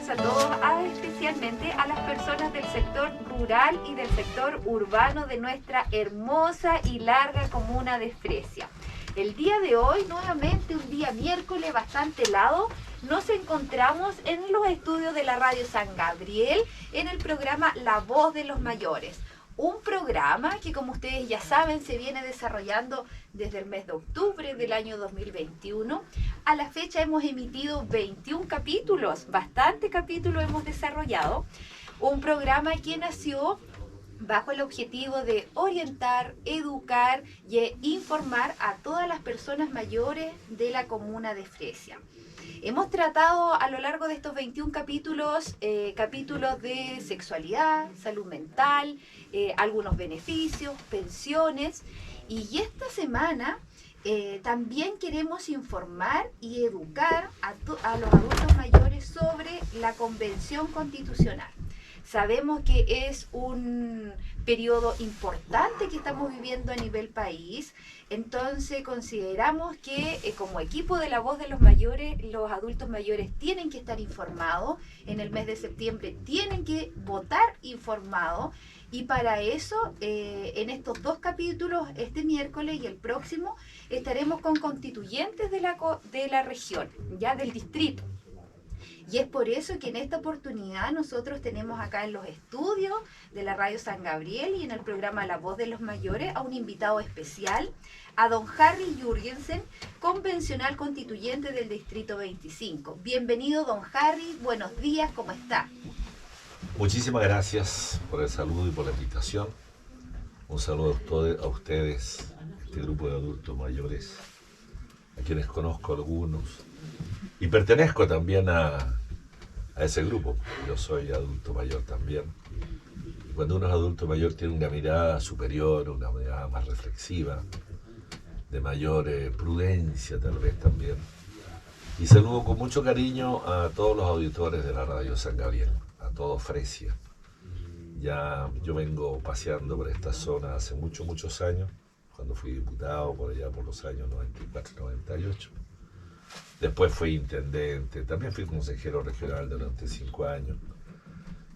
días a todos, especialmente a las personas del sector rural y del sector urbano de nuestra hermosa y larga comuna de Fresia. El día de hoy, nuevamente un día miércoles bastante helado, nos encontramos en los estudios de la Radio San Gabriel en el programa La Voz de los Mayores. Un programa que, como ustedes ya saben, se viene desarrollando desde el mes de octubre del año 2021. A la fecha hemos emitido 21 capítulos, bastante capítulos hemos desarrollado. Un programa que nació bajo el objetivo de orientar, educar y informar a todas las personas mayores de la comuna de Fresia. Hemos tratado a lo largo de estos 21 capítulos, capítulos de sexualidad, salud mental, algunos beneficios, pensiones, y esta semana también queremos informar y educar a los adultos mayores sobre la Convención Constitucional. Sabemos que es un periodo importante que estamos viviendo a nivel país, entonces consideramos que como equipo de La Voz de los Mayores, los adultos mayores tienen que estar informados, en el mes de septiembre tienen que votar informados, y para eso en estos dos capítulos, este miércoles y el próximo, estaremos con constituyentes de la región, ya del distrito. Y es por eso que en esta oportunidad nosotros tenemos acá en los estudios de la Radio San Gabriel y en el programa La Voz de los Mayores a un invitado especial, a don Harry Jürgensen, convencional constituyente del Distrito 25. Bienvenido, don Harry, buenos días, ¿cómo está? Muchísimas gracias por el saludo y por la invitación. Un saludo a ustedes, este grupo de adultos mayores, a quienes conozco algunos, y pertenezco también a ese grupo. Yo soy adulto mayor también. Y cuando uno es adulto mayor tiene una mirada superior, una mirada más reflexiva, de mayor prudencia tal vez también. Y saludo con mucho cariño a todos los auditores de la Radio San Gabriel, a todo Fresia. Ya yo vengo paseando por esta zona hace muchos años, cuando fui diputado por allá por los años 94-98. Después fui intendente, también fui consejero regional durante 5 años.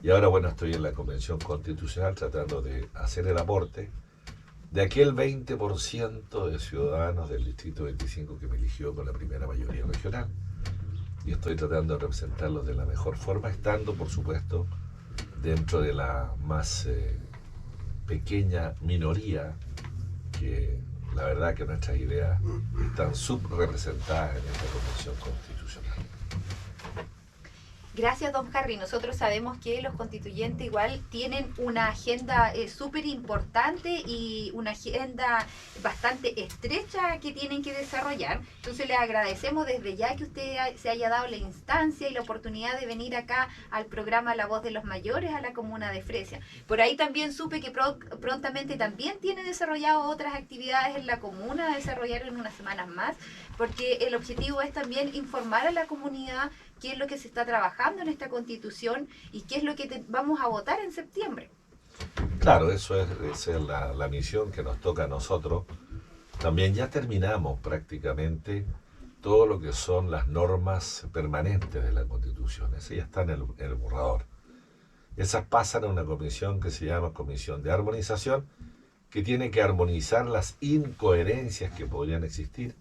Y ahora, bueno, estoy en la Convención Constitucional tratando de hacer el aporte de aquel 20% de ciudadanos del Distrito 25 que me eligió con la primera mayoría regional. Y estoy tratando de representarlos de la mejor forma, estando, por supuesto, dentro de la más pequeña minoría que la verdad que nuestras ideas están subrepresentadas en esta Convención Constitucional. Gracias, don Harry. Nosotros sabemos que los constituyentes igual tienen una agenda súper importante y una agenda bastante estrecha que tienen que desarrollar. Entonces les agradecemos desde ya que usted se haya dado la instancia y la oportunidad de venir acá al programa La Voz de los Mayores a la comuna de Fresia. Por ahí también supe que prontamente también tiene desarrollado otras actividades en la comuna, a desarrollar en unas semanas más, porque el objetivo es también informar a la comunidad qué es lo que se está trabajando en esta Constitución y qué es lo que vamos a votar en septiembre. Claro, esa es la misión que nos toca a nosotros. También ya terminamos prácticamente todo lo que son las normas permanentes de la Constitución. Esas ya están en el borrador. Esas pasan a una comisión que se llama Comisión de Armonización, que tiene que armonizar las incoherencias que podrían existir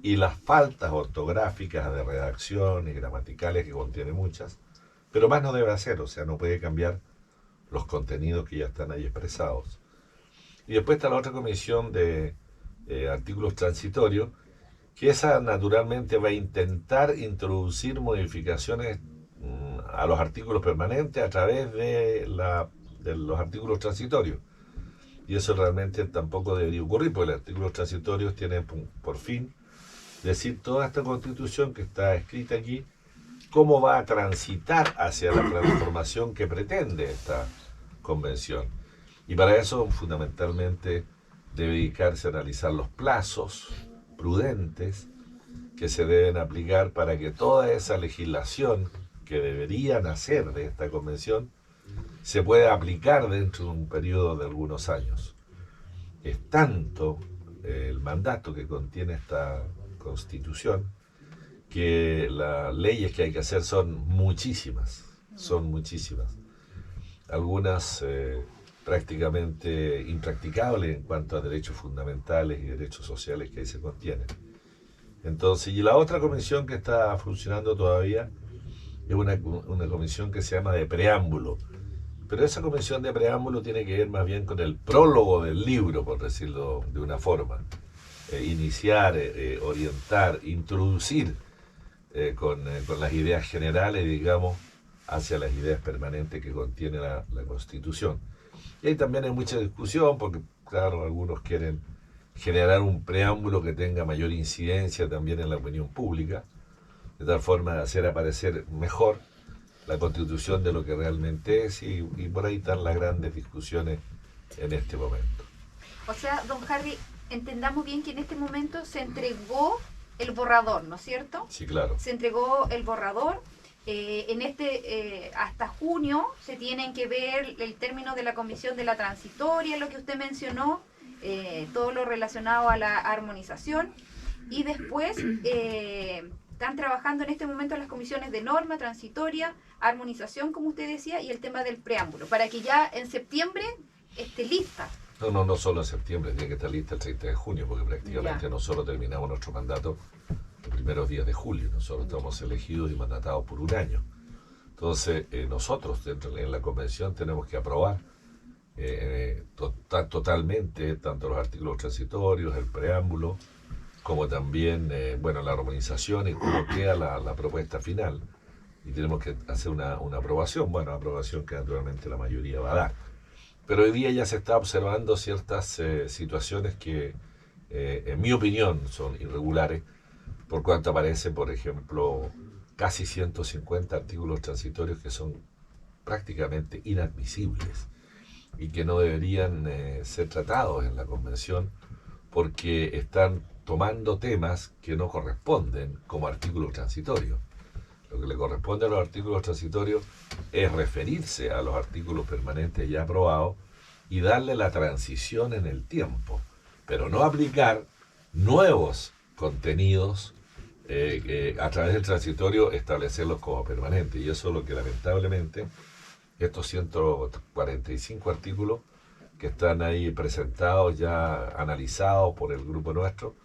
y las faltas ortográficas de redacción y gramaticales, que contiene muchas, pero más no debe hacer, o sea, no puede cambiar los contenidos que ya están ahí expresados. Y después está la otra comisión de artículos transitorios, que esa naturalmente va a intentar introducir modificaciones a los artículos permanentes a través de los artículos transitorios. Y eso realmente tampoco debería ocurrir, porque los artículos transitorios tienen por fin decir toda esta Constitución que está escrita aquí, cómo va a transitar hacia la transformación que pretende esta Convención. Y para eso, fundamentalmente, debe dedicarse a analizar los plazos prudentes que se deben aplicar para que toda esa legislación que debería nacer de esta Convención se pueda aplicar dentro de un periodo de algunos años. Es tanto el mandato que contiene esta Constitución que las leyes que hay que hacer son muchísimas, algunas prácticamente impracticables en cuanto a derechos fundamentales y derechos sociales que ahí se contienen. Entonces, y la otra comisión que está funcionando todavía es una comisión que se llama de preámbulo, pero esa comisión de preámbulo tiene que ver más bien con el prólogo del libro, por decirlo de una forma. Iniciar, orientar, introducir con las ideas generales, digamos, hacia las ideas permanentes que contiene la Constitución. Y ahí también hay mucha discusión, porque, claro, algunos quieren generar un preámbulo que tenga mayor incidencia también en la opinión pública, de tal forma de hacer aparecer mejor la Constitución de lo que realmente es, y por ahí están las grandes discusiones en este momento. O sea, don Harry, entendamos bien que en este momento se entregó el borrador, ¿no es cierto? Sí, claro. Se entregó el borrador. Hasta junio se tienen que ver el término de la comisión de la transitoria, lo que usted mencionó, todo lo relacionado a la armonización, y después están trabajando en este momento las comisiones de norma, transitoria, armonización, como usted decía, y el tema del preámbulo, para que ya en septiembre esté lista. No solo en septiembre, tiene que estar lista el 30 de junio, porque prácticamente ya nosotros terminamos nuestro mandato los primeros días de julio. Nosotros estamos elegidos y mandatados por un año. Entonces, nosotros en la convención tenemos que aprobar totalmente tanto los artículos transitorios, el preámbulo, como también la armonización y cómo queda la propuesta final. Y tenemos que hacer una aprobación, aprobación que naturalmente la mayoría va a dar. Pero hoy día ya se está observando ciertas situaciones que, en mi opinión, son irregulares, por cuanto aparecen, por ejemplo, casi 150 artículos transitorios que son prácticamente inadmisibles y que no deberían ser tratados en la convención, porque están tomando temas que no corresponden como artículos transitorios. Lo que le corresponde a los artículos transitorios es referirse a los artículos permanentes ya aprobados y darle la transición en el tiempo, pero no aplicar nuevos contenidos a través del transitorio, establecerlos como permanentes. Y eso es lo que lamentablemente estos 145 artículos que están ahí presentados, ya analizados por el grupo nuestro,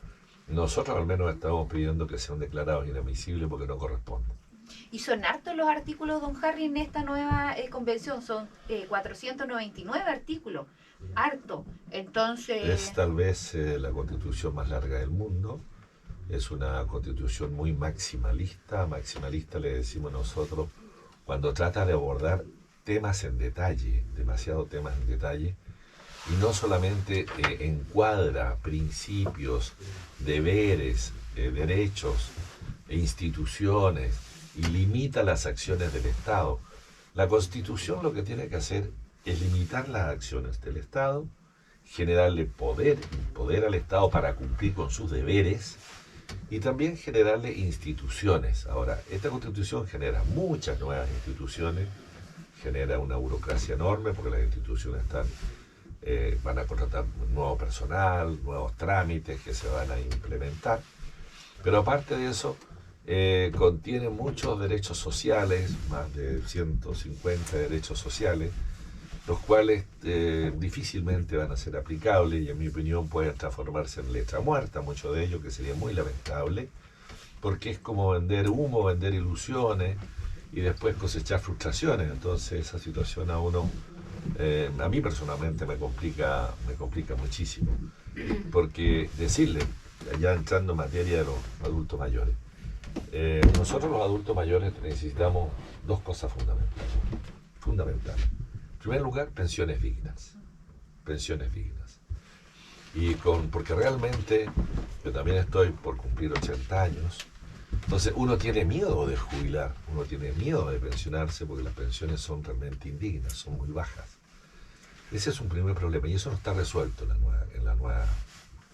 nosotros al menos estamos pidiendo que sean declarados inadmisibles porque no corresponden. Y son hartos los artículos, don Harry, en esta nueva convención. Son 499 artículos. Harto. Entonces... Es tal vez la constitución más larga del mundo. Es una constitución muy maximalista. Maximalista le decimos nosotros cuando trata de abordar temas en detalle, demasiados temas en detalle, y no solamente encuadra principios, deberes, derechos e instituciones, y limita las acciones del Estado. La Constitución lo que tiene que hacer es limitar las acciones del Estado, generarle poder al Estado para cumplir con sus deberes, y también generarle instituciones. Ahora, esta Constitución genera muchas nuevas instituciones, genera una burocracia enorme, porque las instituciones van a contratar nuevo personal, nuevos trámites que se van a implementar, pero aparte de eso, contiene muchos derechos sociales, más de 150 derechos sociales, los cuales difícilmente van a ser aplicables y en mi opinión pueden transformarse en letra muerta, mucho de ello, que sería muy lamentable, porque es como vender humo, vender ilusiones y después cosechar frustraciones. Entonces esa situación a mí personalmente me complica muchísimo, porque decirle, ya entrando en materia de los adultos mayores, nosotros los adultos mayores necesitamos dos cosas fundamentales. En primer lugar, pensiones dignas. Porque realmente yo también estoy por cumplir 80 años, entonces uno tiene miedo de jubilar, uno tiene miedo de pensionarse porque las pensiones son realmente indignas, son muy bajas. Ese es un primer problema y eso no está resuelto en la nueva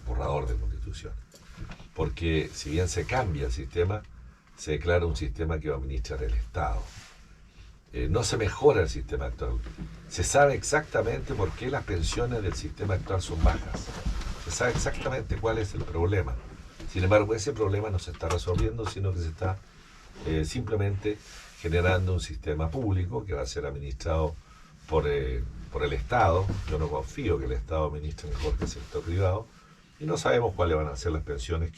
borrador de Constitución. Porque si bien se cambia el sistema, se declara un sistema que va a administrar el Estado. No se mejora el sistema actual. Se sabe exactamente por qué las pensiones del sistema actual son bajas. Se sabe exactamente cuál es el problema. Sin embargo, ese problema no se está resolviendo, sino que se está simplemente generando un sistema público que va a ser administrado por el Estado. Yo no confío que el Estado administre mejor que el sector privado, y no sabemos cuáles van a ser las pensiones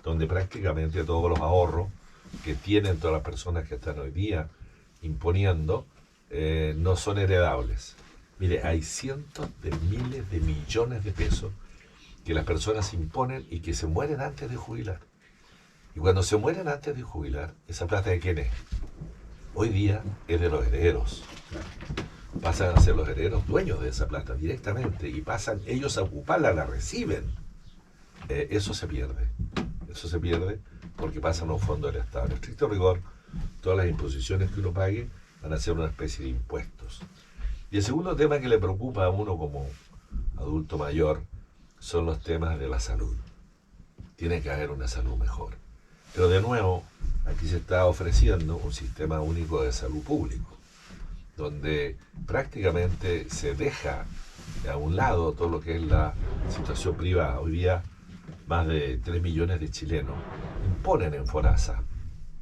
donde prácticamente todos los ahorros que tienen todas las personas que están hoy día imponiendo no son heredables. Mire, hay cientos de miles de millones de pesos que las personas imponen y que se mueren antes de jubilar. Y cuando se mueren antes de jubilar, ¿esa plata de quién es? Hoy día es de los herederos. Pasan a ser los herederos dueños de esa plata directamente y pasan ellos a ocuparla, la reciben. Eso se pierde. Eso se pierde porque pasan a un fondo del Estado. En estricto rigor, todas las imposiciones que uno pague van a ser una especie de impuestos. Y el segundo tema que le preocupa a uno como adulto mayor son los temas de la salud. Tiene que haber una salud mejor. Pero de nuevo, aquí se está ofreciendo un sistema único de salud público, donde prácticamente se deja a un lado todo lo que es la situación privada. Hoy día más de 3 millones de chilenos imponen en FONASA,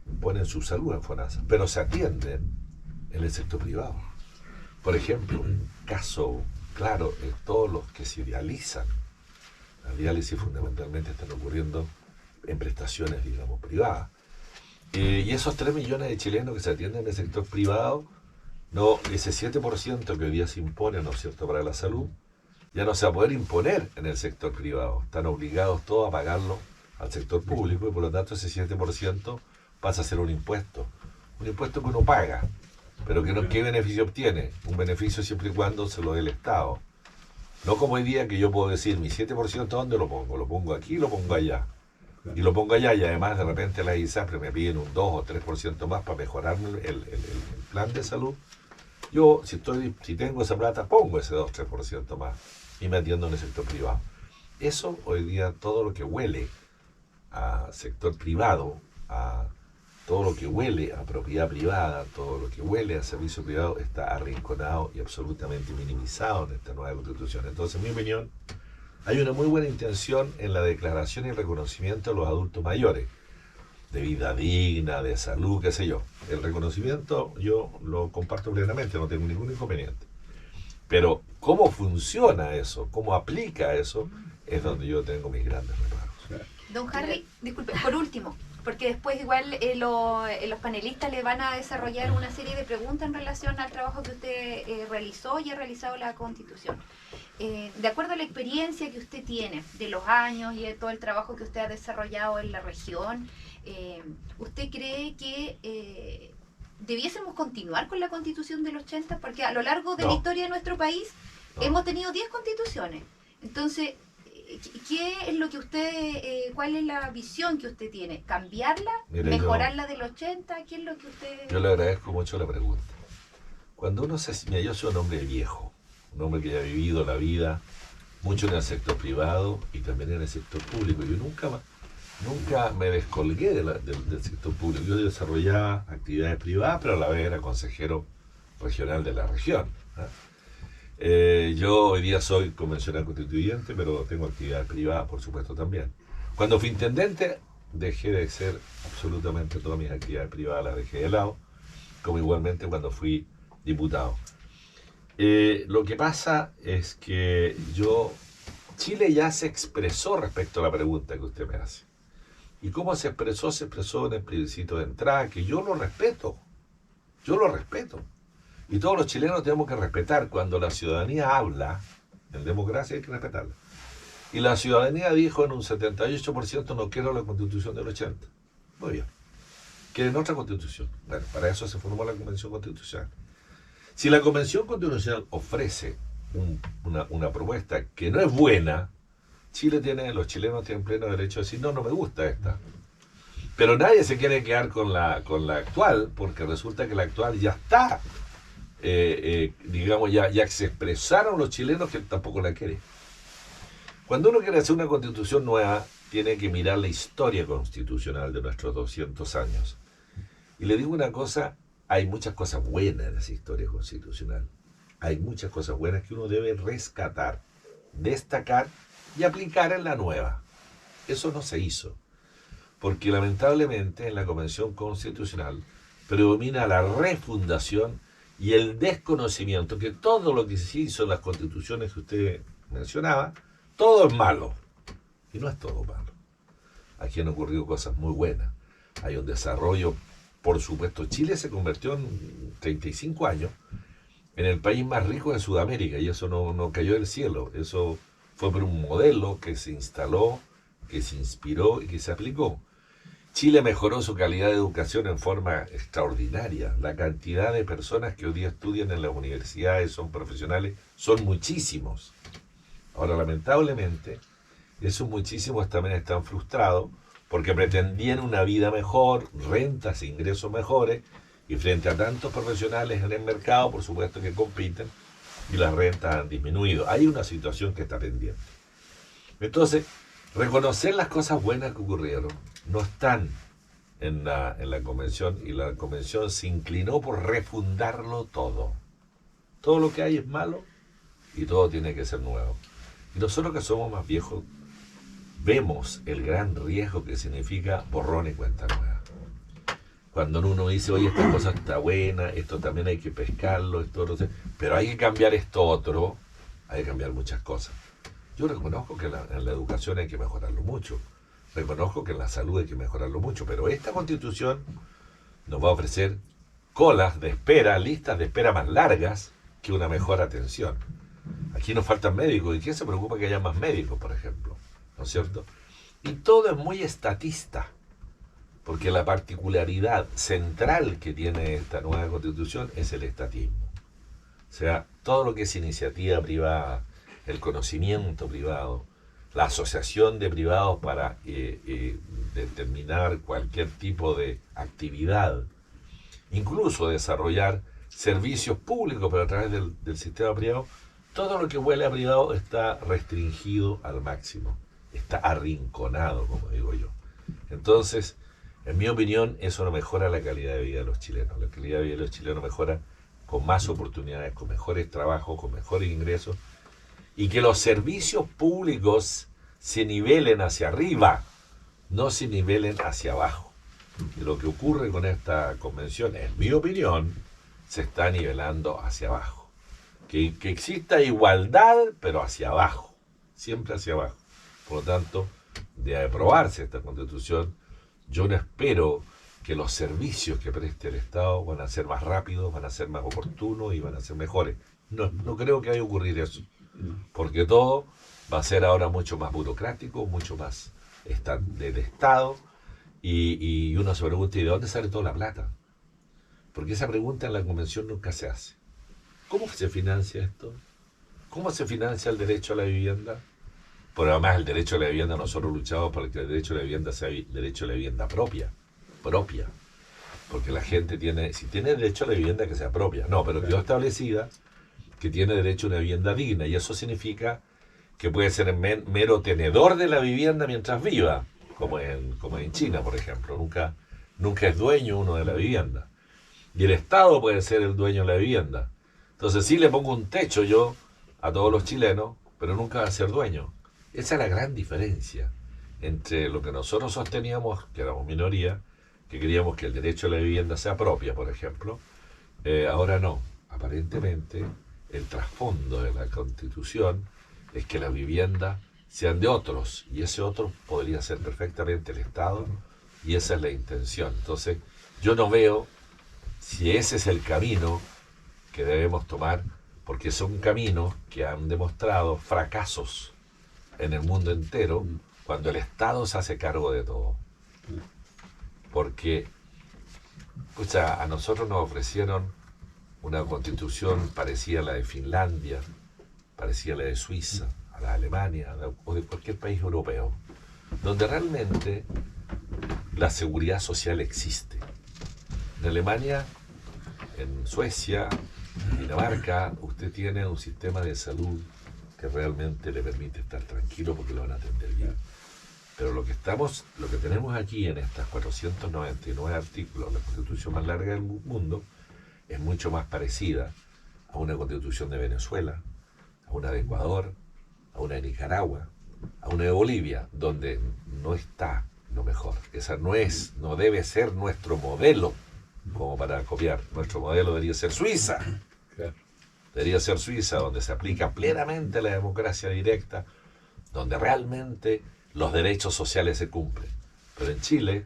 imponen su salud en FONASA, pero se atienden en el sector privado. Por ejemplo, un caso claro es todos los que se dializan. La diálisis fundamentalmente están ocurriendo en prestaciones, digamos, privadas. Y esos 3 millones de chilenos que se atienden en el sector privado, no, ese 7% que hoy día se impone, ¿no es cierto?, para la salud, ya no se va a poder imponer en el sector privado. Están obligados todos a pagarlo al sector público y por lo tanto ese 7% pasa a ser un impuesto. Un impuesto que uno paga, pero que no, ¿qué beneficio obtiene? Un beneficio siempre y cuando se lo dé el Estado. No como hoy día que yo puedo decir, mi 7% ¿dónde lo pongo? Lo pongo aquí, lo pongo allá. Y lo pongo allá y además de repente las ISAPRE me piden un 2 o 3% más para mejorar el plan de salud. Yo, si tengo esa plata, pongo ese 2 o 3% más y me atiendo en el sector privado. Eso hoy día, todo lo que huele a sector privado, a todo lo que huele a propiedad privada, todo lo que huele a servicio privado está arrinconado y absolutamente minimizado en esta nueva Constitución. Entonces, en mi opinión, hay una muy buena intención en la declaración y reconocimiento de los adultos mayores, de vida digna, de salud, qué sé yo. El reconocimiento yo lo comparto plenamente, no tengo ningún inconveniente. Pero cómo funciona eso, cómo aplica eso, es donde yo tengo mis grandes reparos. Don Harry, disculpe, por último, porque después igual los panelistas le van a desarrollar una serie de preguntas en relación al trabajo que usted realizó y ha realizado la Constitución. De acuerdo a la experiencia que usted tiene, de los años y de todo el trabajo que usted ha desarrollado en la región, ¿usted cree que debiésemos continuar con la Constitución del 80? Porque a lo largo de la historia de nuestro país hemos tenido 10 constituciones. Entonces, ¿qué es lo que usted, cuál es la visión que usted tiene? ¿Cambiarla? ¿Mejorarla del 80? ¿Qué es lo que usted...? Yo le agradezco mucho la pregunta. Cuando uno mira, yo soy un hombre viejo, un hombre que ya ha vivido la vida mucho en el sector privado y también en el sector público. Yo nunca me descolgué del sector público. Yo desarrollaba actividades privadas, pero a la vez era consejero regional de la región. Yo hoy día soy convencional constituyente, pero tengo actividades privadas, por supuesto, también. Cuando fui intendente, dejé de hacer absolutamente todas mis actividades privadas, las dejé de lado, como igualmente cuando fui diputado. Lo que pasa es que Chile ya se expresó respecto a la pregunta que usted me hace. ¿Y cómo se expresó? Se expresó en el plebiscito de entrada, que yo lo respeto. Yo lo respeto. Y todos los chilenos tenemos que respetar. Cuando la ciudadanía habla, en democracia hay que respetarla. Y la ciudadanía dijo en un 78% no quiero la Constitución del 80. Muy bien. Quieren otra Constitución. Bueno, para eso se formó la Convención Constitucional. Si la Convención Constitucional ofrece una propuesta que no es buena, los chilenos tienen pleno derecho a decir, no me gusta esta. Pero nadie se quiere quedar con la actual, porque resulta que la actual ya está, digamos, ya se expresaron los chilenos que tampoco la quieren. Cuando uno quiere hacer una constitución nueva, tiene que mirar la historia constitucional de nuestros 200 años. Y le digo una cosa, hay muchas cosas buenas en esa historia constitucional. Hay muchas cosas buenas que uno debe rescatar, destacar y aplicar en la nueva. Eso no se hizo. porque lamentablemente en la Convención Constitucional predomina la refundación y el desconocimiento, que todo lo que se hizo en las constituciones que usted mencionaba, todo es malo. Y no es todo malo. Aquí han ocurrido cosas muy buenas. Hay un desarrollo, por supuesto. Chile se convirtió en 35 años en el país más rico de Sudamérica, y eso no cayó del cielo. Eso fue por un modelo que se instaló, que se inspiró y que se aplicó. Chile mejoró su calidad de educación en forma extraordinaria. La cantidad de personas que hoy día estudian en las universidades, son profesionales, son muchísimos. Ahora, lamentablemente, esos muchísimos también están frustrados porque pretendían una vida mejor, rentas e ingresos mejores, y frente a tantos profesionales en el mercado, por supuesto que compiten, y las rentas han disminuido. Hay una situación que está pendiente. Entonces, reconocer las cosas buenas que ocurrieron no están en la convención, y la convención se inclinó por refundarlo todo. Todo lo que hay es malo y todo tiene que ser nuevo. Y nosotros que somos más viejos vemos el gran riesgo que significa borrón y cuenta nueva. Cuando uno dice, oye, esta cosa está buena, esto también hay que pescarlo, esto no sé, pero hay que cambiar esto otro, hay que cambiar muchas cosas. Yo reconozco que en la educación hay que mejorarlo mucho, reconozco que en la salud hay que mejorarlo mucho, pero esta Constitución nos va a ofrecer colas de espera, listas de espera más largas que una mejor atención. Aquí nos faltan médicos, ¿y quién se preocupa que haya más médicos, por ejemplo? ¿No es cierto? Y todo es muy estatista, porque la particularidad central que tiene esta nueva Constitución es el estatismo. O sea, todo lo que es iniciativa privada, el conocimiento privado, la asociación de privados para determinar cualquier tipo de actividad, incluso desarrollar servicios públicos, pero a través del sistema privado, todo lo que huele a privado está restringido al máximo, está arrinconado, como digo yo. Entonces, en mi opinión, eso no mejora la calidad de vida de los chilenos. La calidad de vida de los chilenos mejora con más oportunidades, con mejores trabajos, con mejores ingresos, y que los servicios públicos se nivelen hacia arriba, no se nivelen hacia abajo. Y lo que ocurre con esta convención, en mi opinión, se está nivelando hacia abajo. Que exista igualdad, pero hacia abajo, siempre hacia abajo. Por lo tanto, de aprobarse esta Constitución, yo no espero que los servicios que preste el Estado van a ser más rápidos, van a ser más oportunos y van a ser mejores. No creo que vaya a ocurrir eso, porque todo va a ser ahora mucho más burocrático, mucho más del Estado, y uno se pregunta, ¿y de dónde sale toda la plata? Porque esa pregunta en la Convención nunca se hace. ¿Cómo se financia esto? ¿Cómo se financia el derecho a la vivienda? Pero además el derecho a la vivienda, nosotros luchamos para que el derecho a la vivienda sea derecho a la vivienda propia. Porque la gente si tiene derecho a la vivienda, que sea propia. No, pero quedó establecida que tiene derecho a una vivienda digna, y eso significa que puede ser mero tenedor de la vivienda mientras viva, como en China, por ejemplo. Nunca es dueño uno de la vivienda. Y el Estado puede ser el dueño de la vivienda. Entonces sí le pongo un techo yo a todos los chilenos, pero nunca va a ser dueño. Esa es la gran diferencia entre lo que nosotros sosteníamos, que éramos minoría, que queríamos que el derecho a la vivienda sea propia, por ejemplo. Ahora no. Aparentemente, el trasfondo de la Constitución es que las viviendas sean de otros, y ese otro podría ser perfectamente el Estado, y esa es la intención. Entonces, yo no veo si ese es el camino que debemos tomar, porque son caminos que han demostrado fracasos en el mundo entero cuando el Estado se hace cargo de todo. Porque, a nosotros nos ofrecieron una constitución parecida a la de Finlandia, parecida a la de Suiza, a la de Alemania, o de cualquier país europeo, donde realmente la seguridad social existe. En Alemania, en Suecia, Dinamarca, usted tiene un sistema de salud que realmente le permite estar tranquilo porque lo van a atender bien. Pero lo que tenemos aquí en estas 499 artículos, la constitución más larga del mundo, es mucho más parecida a una constitución de Venezuela, a una de Ecuador, a una de Nicaragua, a una de Bolivia, donde no está lo mejor. Esa no debe ser nuestro modelo como para copiar. Nuestro modelo debería ser Suiza. Claro. Debería ser Suiza, donde se aplica plenamente la democracia directa, donde realmente los derechos sociales se cumplen. Pero en Chile,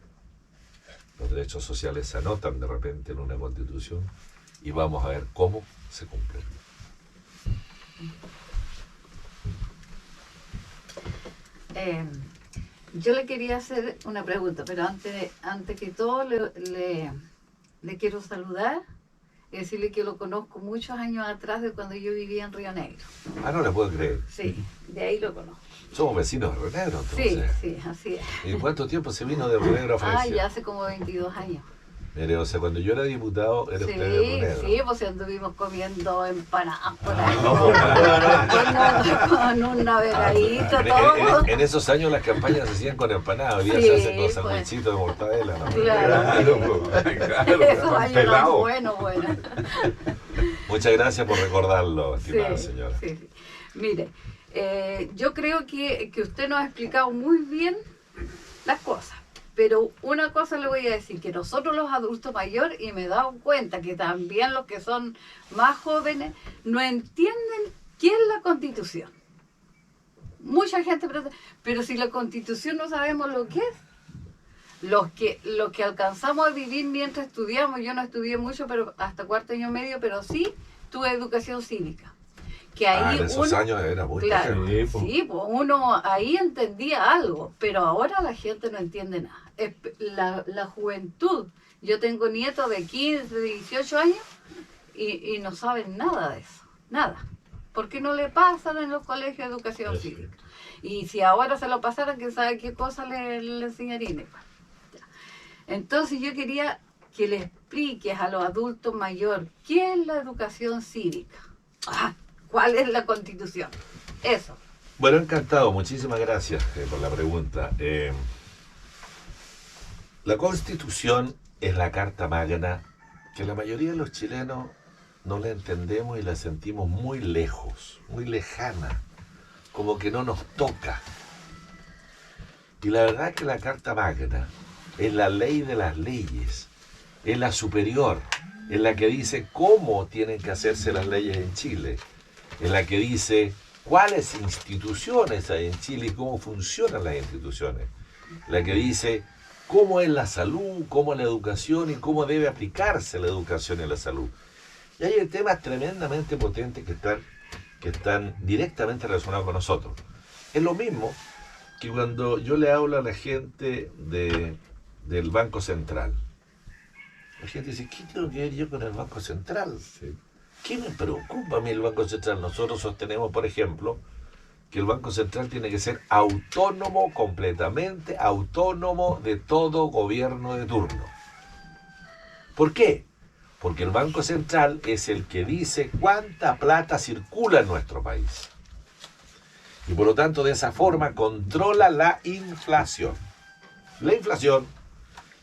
los derechos sociales se anotan de repente en una constitución y vamos a ver cómo se cumplen. Yo le quería hacer una pregunta, pero antes que todo le quiero saludar y decirle que lo conozco muchos años atrás de cuando yo vivía en Río Negro. Ah, no le puedo creer. Sí, de ahí lo conozco. Somos vecinos de Río Negro, entonces. Sí, así es. ¿Y cuánto tiempo se vino de Río Negro a Francia? Ya hace como 22 años. Mire, o sea, cuando yo era diputado, era usted de Río Negro. Sí, pues anduvimos comiendo empanadas por Ah, ahí, con un navegadito, todo. En esos años las campañas se hacían con empanadas, hoy día Sí, se hacen con pues. sandwichitos de mortadela, ¿no? Claro. Claro, Esos años eran pelado. bueno. Muchas gracias por recordarlo, estimada Sí, señora. sí. Mire, yo creo que usted nos ha explicado muy bien las cosas, pero una cosa le voy a decir, que nosotros los adultos mayores, y me he dado cuenta que también los que son más jóvenes, no entienden qué es la Constitución. Mucha gente pregunta, pero si la Constitución no sabemos lo que es. Los que alcanzamos a vivir mientras estudiamos, yo no estudié mucho, pero hasta cuarto año medio, pero sí tuve educación cívica. Que ahí En esos años era muy claro, pequeño. sí, pues uno ahí entendía algo, pero ahora la gente no entiende nada. La juventud, yo tengo nietos de 15, de 18 años y no saben nada de eso, nada. Porque no le pasan en los colegios de educación cívica. Y si ahora se lo pasaran, quién sabe qué cosa le enseñarían. Entonces yo quería que le expliques a los adultos mayores qué es la educación cívica. ¿Cuál es la Constitución? Eso. Bueno, encantado, muchísimas gracias por la pregunta. La Constitución es la carta magna que la mayoría de los chilenos no la entendemos y la sentimos muy lejos, muy lejana, como que no nos toca. Y la verdad es que la carta magna es la ley de las leyes, es la superior, es la que dice cómo tienen que hacerse las leyes en Chile, es la que dice cuáles instituciones hay en Chile y cómo funcionan las instituciones, la que dice cómo es la salud, cómo es la educación y cómo debe aplicarse la educación y la salud. Y hay temas tremendamente potentes que están directamente relacionados con nosotros. Es lo mismo que cuando yo le hablo a la gente del Banco Central. La gente dice, ¿qué tengo que ver yo con el Banco Central? ¿Qué me preocupa a mí el Banco Central? Nosotros sostenemos, por ejemplo, que el Banco Central tiene que ser autónomo, completamente autónomo de todo gobierno de turno. ¿Por qué? Porque el Banco Central es el que dice cuánta plata circula en nuestro país. Y por lo tanto, de esa forma, controla la inflación. La inflación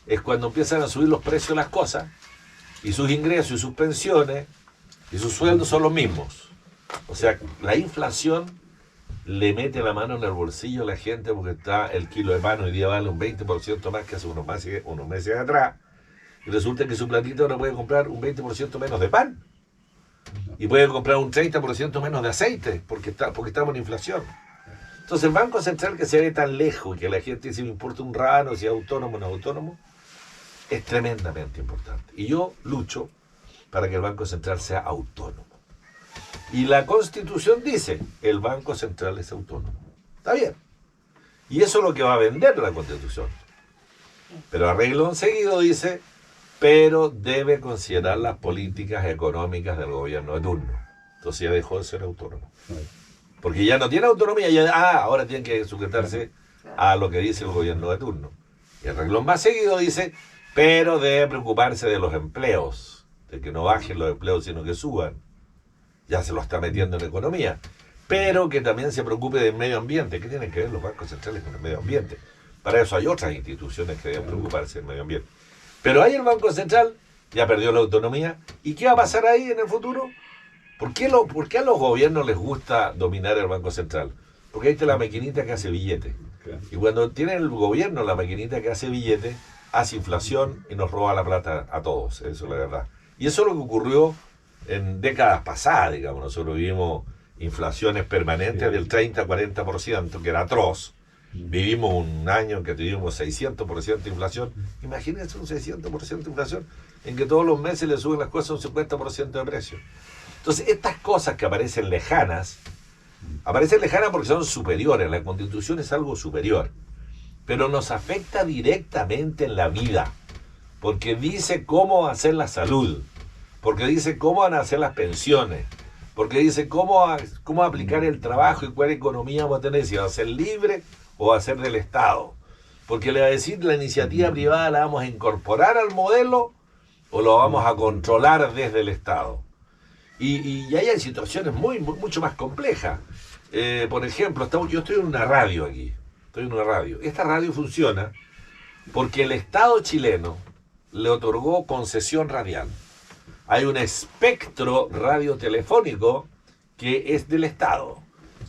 es cuando empiezan a subir los precios de las cosas y sus ingresos y sus pensiones y sus sueldos son los mismos. O sea, la inflación le mete la mano en el bolsillo a la gente porque está el kilo de pan hoy día vale un 20% más que hace unos meses atrás. Y resulta que su platito ahora puede comprar un 20% menos de pan. Y puede comprar un 30% menos de aceite porque estamos en inflación. Entonces el Banco Central, que se ve tan lejos y que la gente dice me importa un rano si es autónomo o no autónomo, es tremendamente importante. Y yo lucho para que el Banco Central sea autónomo. Y la Constitución dice, el Banco Central es autónomo. Está bien. Y eso es lo que va a vender la Constitución. Pero a renglón seguido dice, pero debe considerar las políticas económicas del gobierno de turno. Entonces ya dejó de ser autónomo. Porque ya no tiene autonomía, ahora tiene que sujetarse a lo que dice el gobierno de turno. Y el renglón más seguido dice, pero debe preocuparse de los empleos, de que no bajen los empleos sino que suban. Ya se lo está metiendo en economía. Pero que también se preocupe del medio ambiente. ¿Qué tienen que ver los bancos centrales con el medio ambiente? Para eso hay otras instituciones que deben preocuparse del medio ambiente. Pero ahí el Banco Central ya perdió la autonomía. ¿Y qué va a pasar ahí en el futuro? ¿Por qué a los gobiernos les gusta dominar el Banco Central? Porque ahí está la maquinita que hace billete. Y cuando tiene el gobierno la maquinita que hace billetes, hace inflación y nos roba la plata a todos, eso es la verdad. Y eso es lo que ocurrió en décadas pasadas, digamos. Nosotros vivimos inflaciones permanentes del 30-40%, que era atroz. Vivimos un año en que tuvimos 600% de inflación. Imagínense un 600% de inflación en que todos los meses le suben las cosas un 50% de precio. Entonces, estas cosas que aparecen lejanas porque son superiores. La Constitución es algo superior, pero nos afecta directamente en la vida, porque dice cómo hacer la salud, porque dice cómo van a hacer las pensiones, porque dice cómo aplicar el trabajo y cuál economía vamos a tener, si va a ser libre o va a ser del Estado. Porque le va a decir, la iniciativa privada la vamos a incorporar al modelo o lo vamos a controlar desde el Estado. Y hay situaciones mucho más complejas. Por ejemplo, yo estoy en una radio aquí. Esta radio funciona porque el Estado chileno le otorgó concesión radial. Hay un espectro radiotelefónico que es del Estado.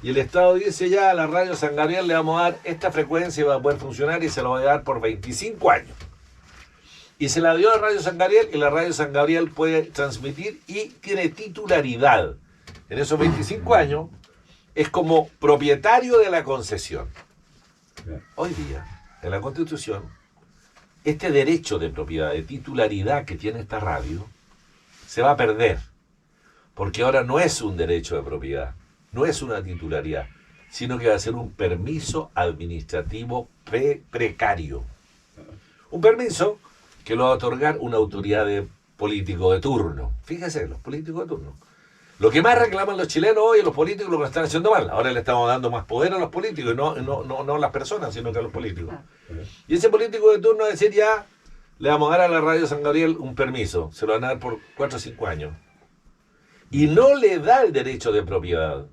Y el Estado dice ya a la radio San Gabriel le vamos a dar esta frecuencia y va a poder funcionar y se lo va a dar por 25 años. Y se la dio a Radio San Gabriel y la Radio San Gabriel puede transmitir y tiene titularidad. En esos 25 años es como propietario de la concesión. Hoy día, en la Constitución, este derecho de propiedad, de titularidad que tiene esta radio, se va a perder. Porque ahora no es un derecho de propiedad, no es una titularidad, sino que va a ser un permiso administrativo precario. Un permiso que lo va a otorgar una autoridad político de turno. Fíjense, los políticos de turno. Lo que más reclaman los chilenos hoy es los políticos lo que están haciendo mal. Ahora le estamos dando más poder a los políticos, y no a las personas, sino que a los políticos. Y ese político de turno va a decir ya, le vamos a dar a la Radio San Gabriel un permiso, se lo van a dar por 4 o 5 años. Y no le da el derecho de propiedad.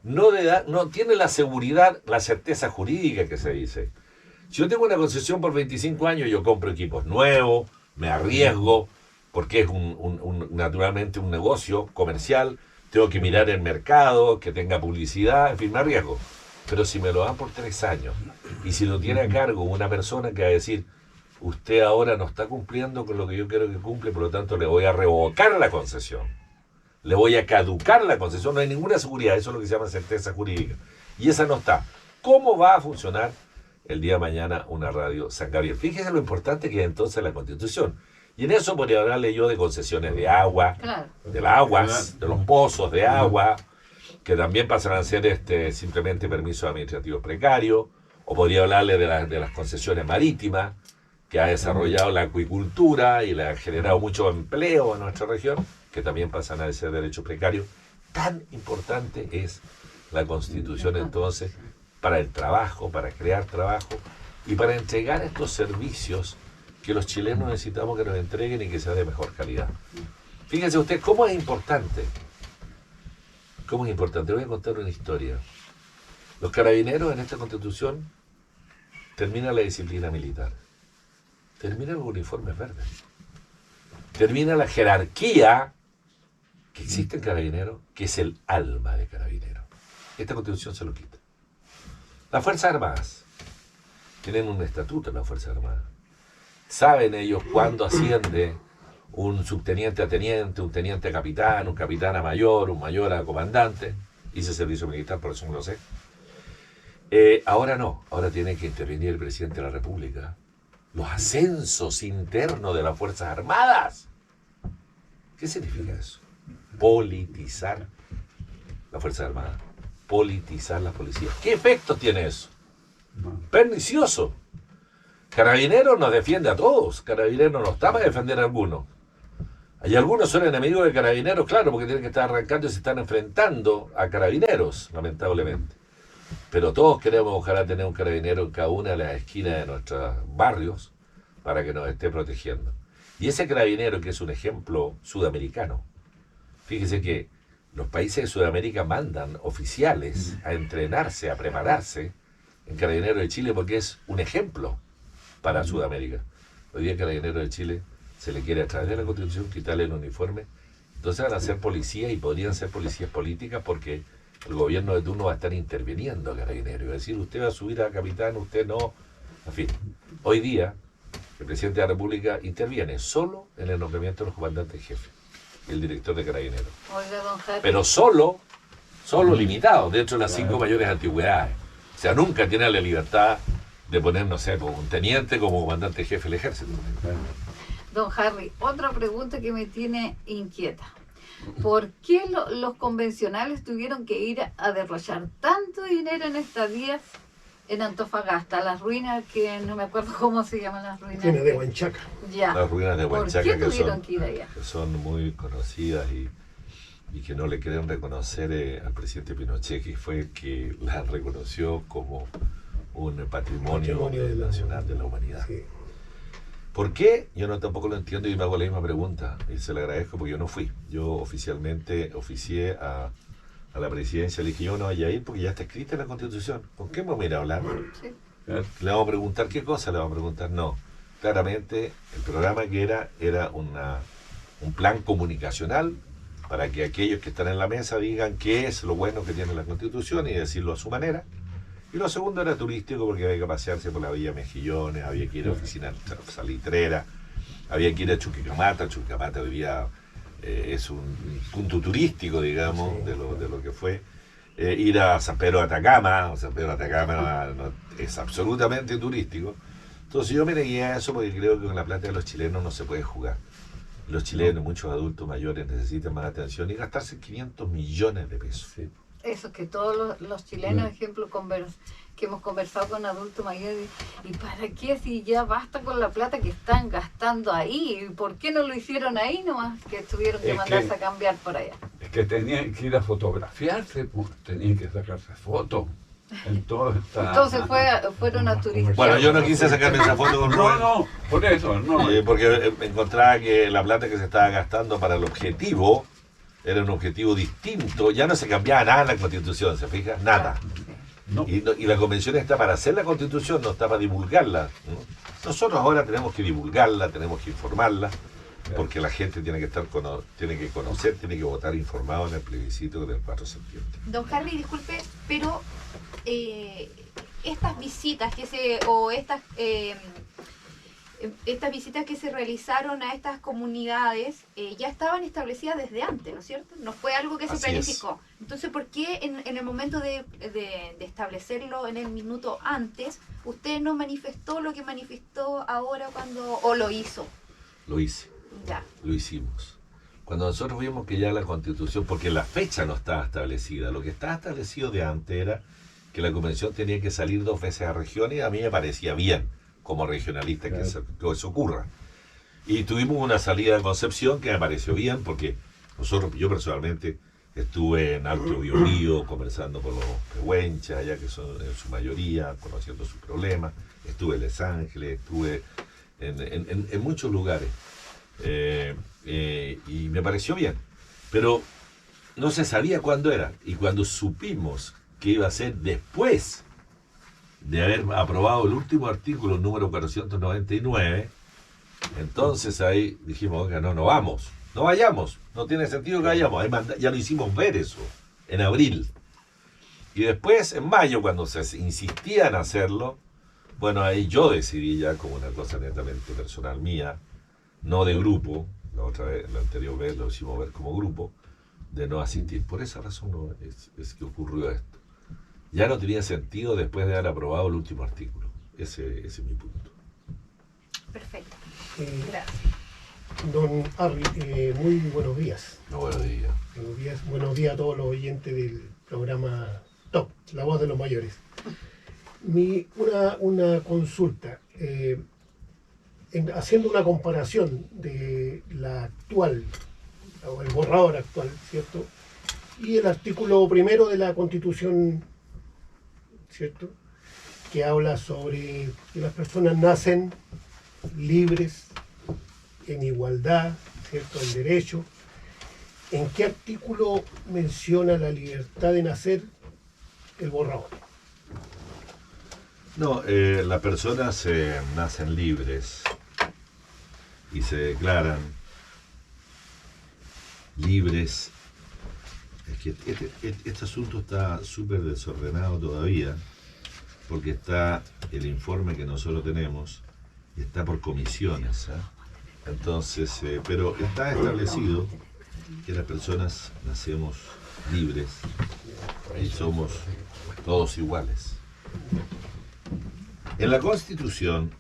No tiene la seguridad, la certeza jurídica que se dice. Si yo tengo una concesión por 25 años, yo compro equipos nuevos, me arriesgo, porque es naturalmente un negocio comercial, tengo que mirar el mercado, que tenga publicidad, en fin, me arriesgo. Pero si me lo dan por 3 años, y si lo tiene a cargo una persona que va a decir, usted ahora no está cumpliendo con lo que yo quiero que cumple, por lo tanto le voy a revocar la concesión, le voy a caducar la concesión, no hay ninguna seguridad, eso es lo que se llama certeza jurídica. Y esa no está. ¿Cómo va a funcionar el día de mañana una radio San Gabriel? Fíjese lo importante que es entonces la Constitución. Y en eso podría hablarle yo de concesiones de agua, Claro. de las aguas, de los pozos de agua, que también pasan a ser simplemente permisos administrativos precarios, o podría hablarle de las concesiones marítimas, que ha desarrollado la acuicultura y le ha generado mucho empleo en nuestra región, que también pasan a ser derechos precarios. Tan importante es la Constitución entonces para el trabajo, para crear trabajo y para entregar estos servicios que los chilenos necesitamos que nos entreguen y que sea de mejor calidad. Fíjense usted cómo es importante. ¿Cómo es importante? Voy a contar una historia. Los carabineros en esta Constitución terminan la disciplina militar. Terminan los uniformes verdes. Termina la jerarquía que existe en Carabineros, que es el alma de Carabineros. Esta Constitución se lo quita. Las Fuerzas Armadas tienen un estatuto en las Fuerzas Armadas. Saben ellos cuándo asciende un subteniente a teniente, un teniente a capitán, un capitán a mayor, un mayor a comandante. Hice servicio militar, por eso me lo sé. Ahora no, ahora tiene que intervenir el presidente de la República. Los ascensos internos de las Fuerzas Armadas. ¿Qué significa eso? Politizar la Fuerza Armada, politizar la policía. ¿Qué efecto tiene eso? Pernicioso. Carabineros nos defiende a todos. Carabineros no está para defender a algunos. Hay algunos son enemigos de Carabineros, claro, porque tienen que estar arrancando y se están enfrentando a Carabineros, lamentablemente. Pero todos queremos, ojalá, tener un carabinero en cada una de las esquinas de nuestros barrios para que nos esté protegiendo. Y ese carabinero, que es un ejemplo sudamericano, fíjese que los países de Sudamérica mandan oficiales a entrenarse, a prepararse en Carabineros de Chile porque es un ejemplo para Sudamérica. Hoy día Carabineros de Chile se le quiere a través de la Constitución quitarle el uniforme, entonces van a ser policías y podrían ser policías políticas porque el gobierno de turno va a estar interviniendo a Carabineros. Es decir, usted va a subir a capitán, usted no. En fin, hoy día el presidente de la República interviene solo en el nombramiento de los comandantes jefes y el director de Carabineros. Oiga, don Harry. Pero solo limitado, dentro de las 5 mayores antigüedades. O sea, nunca tiene la libertad de poner, no sé, un teniente como comandante jefe del ejército. Don Harry, otra pregunta que me tiene inquieta. ¿Por qué los convencionales tuvieron que ir a derrochar tanto dinero en estadías en Antofagasta? Las ruinas que no me acuerdo cómo se llaman las ruinas. Ruinas de Huanchaca. Ya. Las ruinas de Huanchaca, ¿Por qué tuvieron que ir allá? que son muy conocidas y que no le quieren reconocer al presidente Pinochet, que fue el que las reconoció como un patrimonio nacional de la humanidad. Sí. ¿Por qué? Yo no tampoco lo entiendo y me hago la misma pregunta. Y se le agradezco porque yo no fui. Yo oficialmente oficié a la presidencia. Le dije, yo no vaya a ir porque ya está escrita en la Constitución. ¿Con qué me voy a ir a hablar? Sí. Le vamos a preguntar qué cosa, le vamos a preguntar no. Claramente el programa que era un plan comunicacional para que aquellos que están en la mesa digan qué es lo bueno que tiene la Constitución y decirlo a su manera. Y lo segundo era turístico porque había que pasearse por la Villa Mejillones, había que ir a oficina salitrera, había que ir a Chuquicamata. Chuquicamata hoy día es un punto turístico, digamos, Sí. de lo que fue. Ir a San Pedro de Atacama, es absolutamente turístico. Entonces yo me negué a eso porque creo que con la plata de los chilenos no se puede jugar. Los chilenos, muchos adultos mayores, necesitan más atención y gastarse 500 millones de pesos. Sí. Eso que todos los chilenos, ejemplo, que hemos conversado con adultos mayores, ¿y para qué si ya basta con la plata que están gastando ahí? ¿Por qué no lo hicieron ahí nomás? Que tuvieron que mandarse a cambiar por allá. Es que tenían que ir a fotografiarse, pues, tenían que sacarse fotos. Entonces fueron a turistas. Bueno, yo no quise sacarme esa foto con Rubén. No, por eso, no. Porque encontraba que la plata que se estaba gastando para el objetivo era un objetivo distinto. Ya no se cambiaba nada en la Constitución, ¿se fija? Nada. No. Y la convención está para hacer la Constitución, no está para divulgarla, ¿no? Nosotros ahora tenemos que divulgarla, tenemos que informarla, porque la gente tiene que tiene que conocer, tiene que votar informado en el plebiscito del 4 de septiembre. Don Harry, disculpe, pero estas visitas estas visitas que se realizaron a estas comunidades ya estaban establecidas desde antes, ¿no es cierto? No fue algo que se Así planificó. Entonces, ¿por qué en el momento de establecerlo en el minuto antes, usted no manifestó lo que manifestó ahora o lo hizo? Lo hice, Ya. lo hicimos. Cuando nosotros vimos que ya la Constitución, porque la fecha no estaba establecida, lo que estaba establecido de antes era que la convención tenía que salir 2 veces a regiones y a mí me parecía bien, como regionalista, que eso ocurra. Y tuvimos una salida de Concepción que me pareció bien, porque yo personalmente estuve en Alto Biobío conversando con los pehuenchas, allá que son en su mayoría, conociendo sus problemas. Estuve en Los Ángeles, estuve en muchos lugares. Y me pareció bien. Pero no se sabía cuándo era. Y cuando supimos que iba a ser después de haber aprobado el último artículo, número 499, entonces ahí dijimos, oiga, no vamos, no vayamos, no tiene sentido que vayamos. Ahí ya lo hicimos ver eso, en abril. Y después, en mayo, cuando se insistía en hacerlo, bueno, ahí yo decidí ya como una cosa netamente personal mía, no de grupo, la anterior vez lo hicimos ver como grupo, de no asistir. Por esa razón es que ocurrió esto. Ya no tenía sentido después de haber aprobado el último artículo. Ese es mi punto. Perfecto. Gracias. Don Harry, muy buenos días. No, buenos días. Buenos días a todos los oyentes del programa Top, La Voz de los Mayores. Una consulta. Haciendo una comparación de la actual, o el borrador actual, ¿cierto? Y el artículo 1 de la Constitución, ¿cierto? Que habla sobre que las personas nacen libres, en igualdad, ¿cierto? En derecho. ¿En qué artículo menciona la libertad de nacer el borrador? No, las personas nacen libres y se declaran libres. Es que este asunto está súper desordenado todavía, porque está el informe que nosotros tenemos y está por comisiones. Entonces, pero está establecido que las personas nacemos libres y somos todos iguales. En la Constitución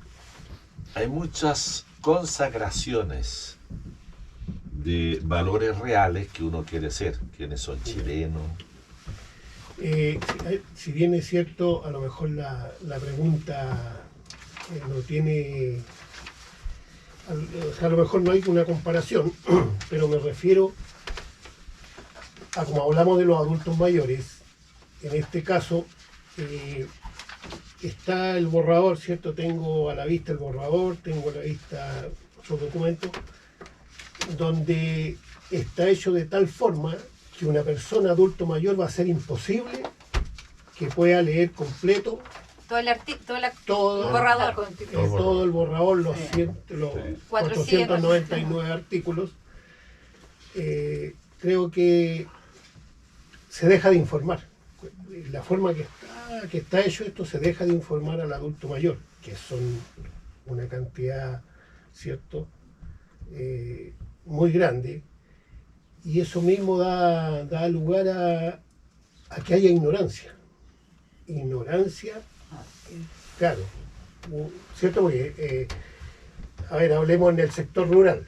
hay muchas consagraciones de valores reales que uno quiere ser. ¿Quiénes son chilenos? Si bien es cierto, a lo mejor la pregunta no tiene, o sea, a lo mejor no hay una comparación, pero me refiero a como hablamos de los adultos mayores. En este caso está el borrador, ¿cierto? Tengo a la vista el borrador, tengo a la vista los documentos, donde está hecho de tal forma que una persona adulto mayor va a ser imposible que pueda leer completo Todo el artículo, todo, borrador. todo el borrador, los 499 artículos. Creo que se deja de informar. La forma que está hecho esto, se deja de informar al adulto mayor, que son una cantidad, ¿cierto?, muy grande, y eso mismo da lugar a que haya ignorancia. Ignorancia, claro, ¿cierto? Porque, a ver, hablemos en el sector rural.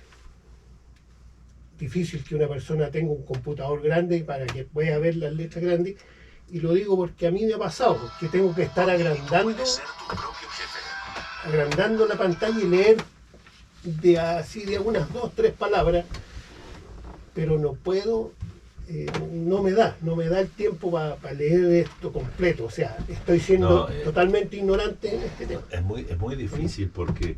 Difícil que una persona tenga un computador grande para que pueda ver las letras grandes, y lo digo porque a mí me ha pasado, que tengo que estar agrandando la pantalla y leer de unas 2, 3 palabras, pero no puedo, no me da el tiempo para leer esto completo. O sea, estoy siendo totalmente ignorante en este tema. Es muy difícil porque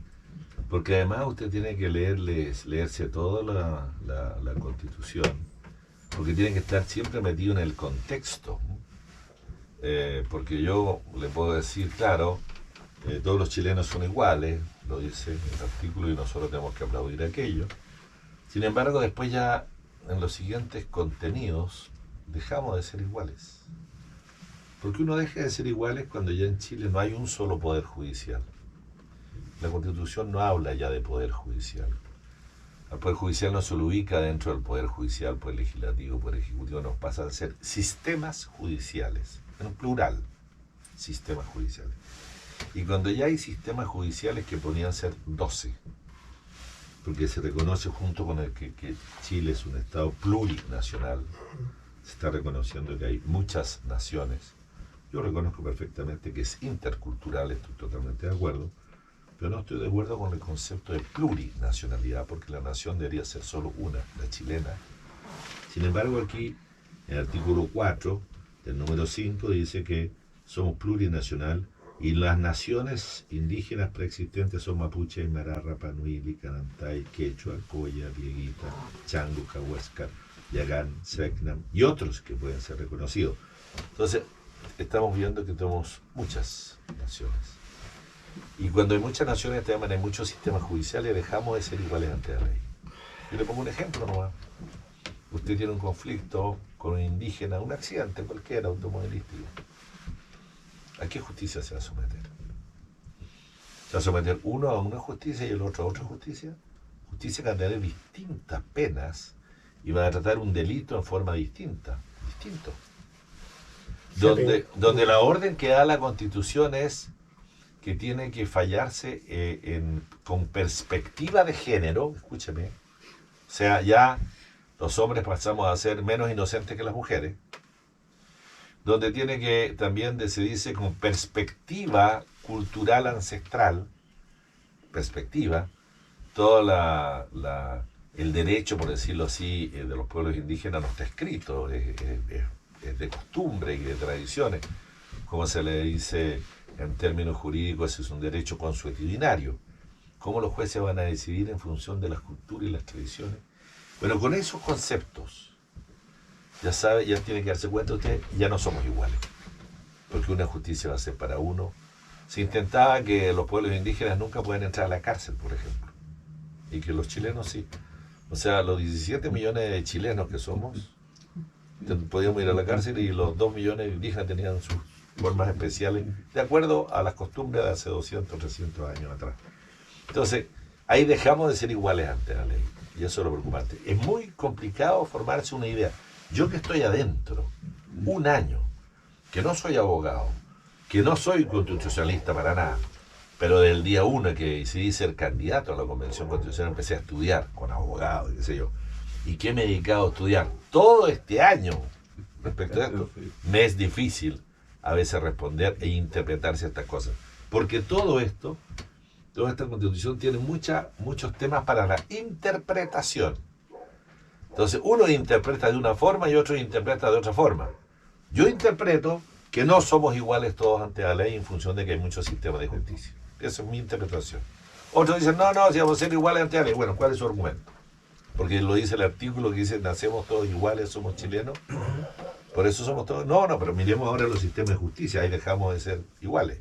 además usted tiene que leerse toda la Constitución, porque tiene que estar siempre metido en el contexto. Porque yo le puedo decir, claro, todos los chilenos son iguales, lo dice el artículo, y nosotros tenemos que aplaudir aquello. Sin embargo, después ya en los siguientes contenidos dejamos de ser iguales. Porque uno deja de ser iguales cuando ya en Chile no hay un solo poder judicial. La Constitución no habla ya de poder judicial. El poder judicial no se lo ubica dentro del poder judicial, poder legislativo, poder ejecutivo, nos pasa a ser sistemas judiciales, en plural, sistemas judiciales. Y cuando ya hay sistemas judiciales que podrían ser 12, porque se reconoce junto con el que Chile es un Estado plurinacional, se está reconociendo que hay muchas naciones. Yo reconozco perfectamente que es intercultural, estoy totalmente de acuerdo, pero no estoy de acuerdo con el concepto de plurinacionalidad, porque la nación debería ser solo una, la chilena. Sin embargo, aquí, en el artículo 4 del número 5, dice que somos plurinacional y las naciones indígenas preexistentes son mapuche, aymara, rapa nui, licanantay, quechua, coya, dieguita, chango, cahuéscar, yagán, secnam y otros que pueden ser reconocidos. Entonces, estamos viendo que tenemos muchas naciones. Y cuando hay muchas naciones, también hay muchos sistemas judiciales, dejamos de ser iguales ante la ley. Yo le pongo un ejemplo nomás. Usted tiene un conflicto con un indígena, un accidente cualquiera, automovilístico. ¿A qué justicia se va a someter? ¿Se va a someter uno a una justicia y el otro a otra justicia? Justicia que va a tener distintas penas y va a tratar un delito en forma distinto. Donde la orden que da la Constitución es que tiene que fallarse con perspectiva de género, escúcheme, o sea, ya los hombres pasamos a ser menos inocentes que las mujeres, donde tiene que también se dice con perspectiva cultural ancestral, perspectiva, todo el derecho, por decirlo así, de los pueblos indígenas no está escrito, es de costumbre y de tradiciones, como se le dice en términos jurídicos, ese es un derecho consuetudinario. ¿Cómo los jueces van a decidir en función de las culturas y las tradiciones? Bueno, con esos conceptos, ya sabe, ya tiene que darse cuenta usted, ya no somos iguales. Porque una justicia va a ser para uno. Se intentaba que los pueblos indígenas nunca puedan entrar a la cárcel, por ejemplo. Y que los chilenos sí. O sea, los 17 millones de chilenos que somos, Podíamos ir a la cárcel y los 2 millones de indígenas tenían sus formas especiales, de acuerdo a las costumbres de hace 200, 300 años atrás. Entonces, ahí dejamos de ser iguales ante la ley. Y eso es lo preocupante. Es muy complicado formarse una idea. Yo que estoy adentro, un año, que no soy abogado, que no soy constitucionalista para nada, pero del día 1 que decidí ser candidato a la Convención Constitucional empecé a estudiar con abogados, qué sé yo. ¿Y qué me he dedicado a estudiar todo este año respecto a esto? Me es difícil a veces responder e interpretar ciertas cosas. Porque todo esto, toda esta Constitución tiene muchos temas para la interpretación. Entonces, uno interpreta de una forma y otro interpreta de otra forma. Yo interpreto que no somos iguales todos ante la ley en función de que hay muchos sistemas de justicia. Esa es mi interpretación. Otros dicen, no, si vamos a ser iguales ante la ley. Bueno, ¿cuál es su argumento? Porque lo dice el artículo que dice, nacemos todos iguales, somos chilenos. Por eso somos todos... No, pero miremos ahora los sistemas de justicia, ahí dejamos de ser iguales.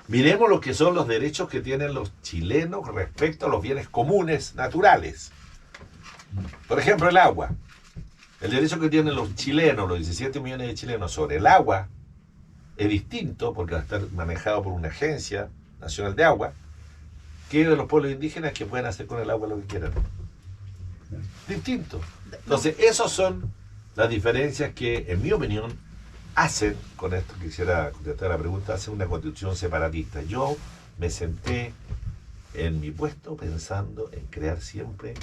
Miremos lo que son los derechos que tienen los chilenos respecto a los bienes comunes, naturales. Por ejemplo, el agua. El derecho que tienen los chilenos, los 17 millones de chilenos sobre el agua, es distinto, porque va a estar manejado por una agencia nacional de agua, que de los pueblos indígenas que pueden hacer con el agua lo que quieran. Distinto. Entonces, esas son las diferencias que, en mi opinión, hacen, con esto quisiera contestar la pregunta, hacen una constitución separatista. Yo me senté en mi puesto pensando en crear siempre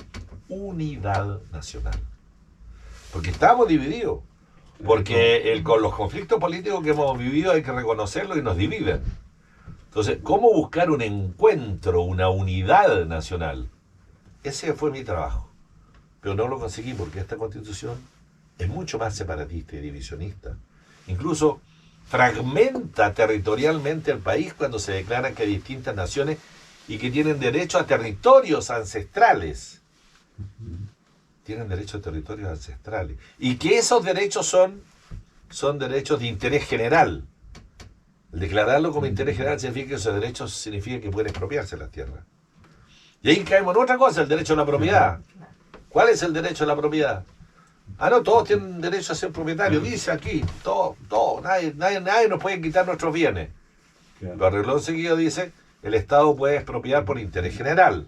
unidad nacional. Porque estamos divididos. Porque con los conflictos políticos que hemos vivido hay que reconocerlo y nos dividen. Entonces, ¿cómo buscar un encuentro, una unidad nacional? Ese fue mi trabajo. Pero no lo conseguí porque esta Constitución es mucho más separatista y divisionista. Incluso fragmenta territorialmente el país cuando se declara que hay distintas naciones y que tienen derecho a territorios ancestrales. Tienen derecho a territorios ancestrales. Y que esos derechos son derechos de interés general. El declararlo como interés general significa que esos derechos significa que pueden expropiarse las tierras. Y ahí caemos en otra cosa, el derecho a la propiedad. ¿Cuál es el derecho a la propiedad? No, todos tienen derecho a ser propietarios. Dice aquí, todo, nadie nos puede quitar nuestros bienes. Lo arregló enseguida, dice, el Estado puede expropiar por interés general.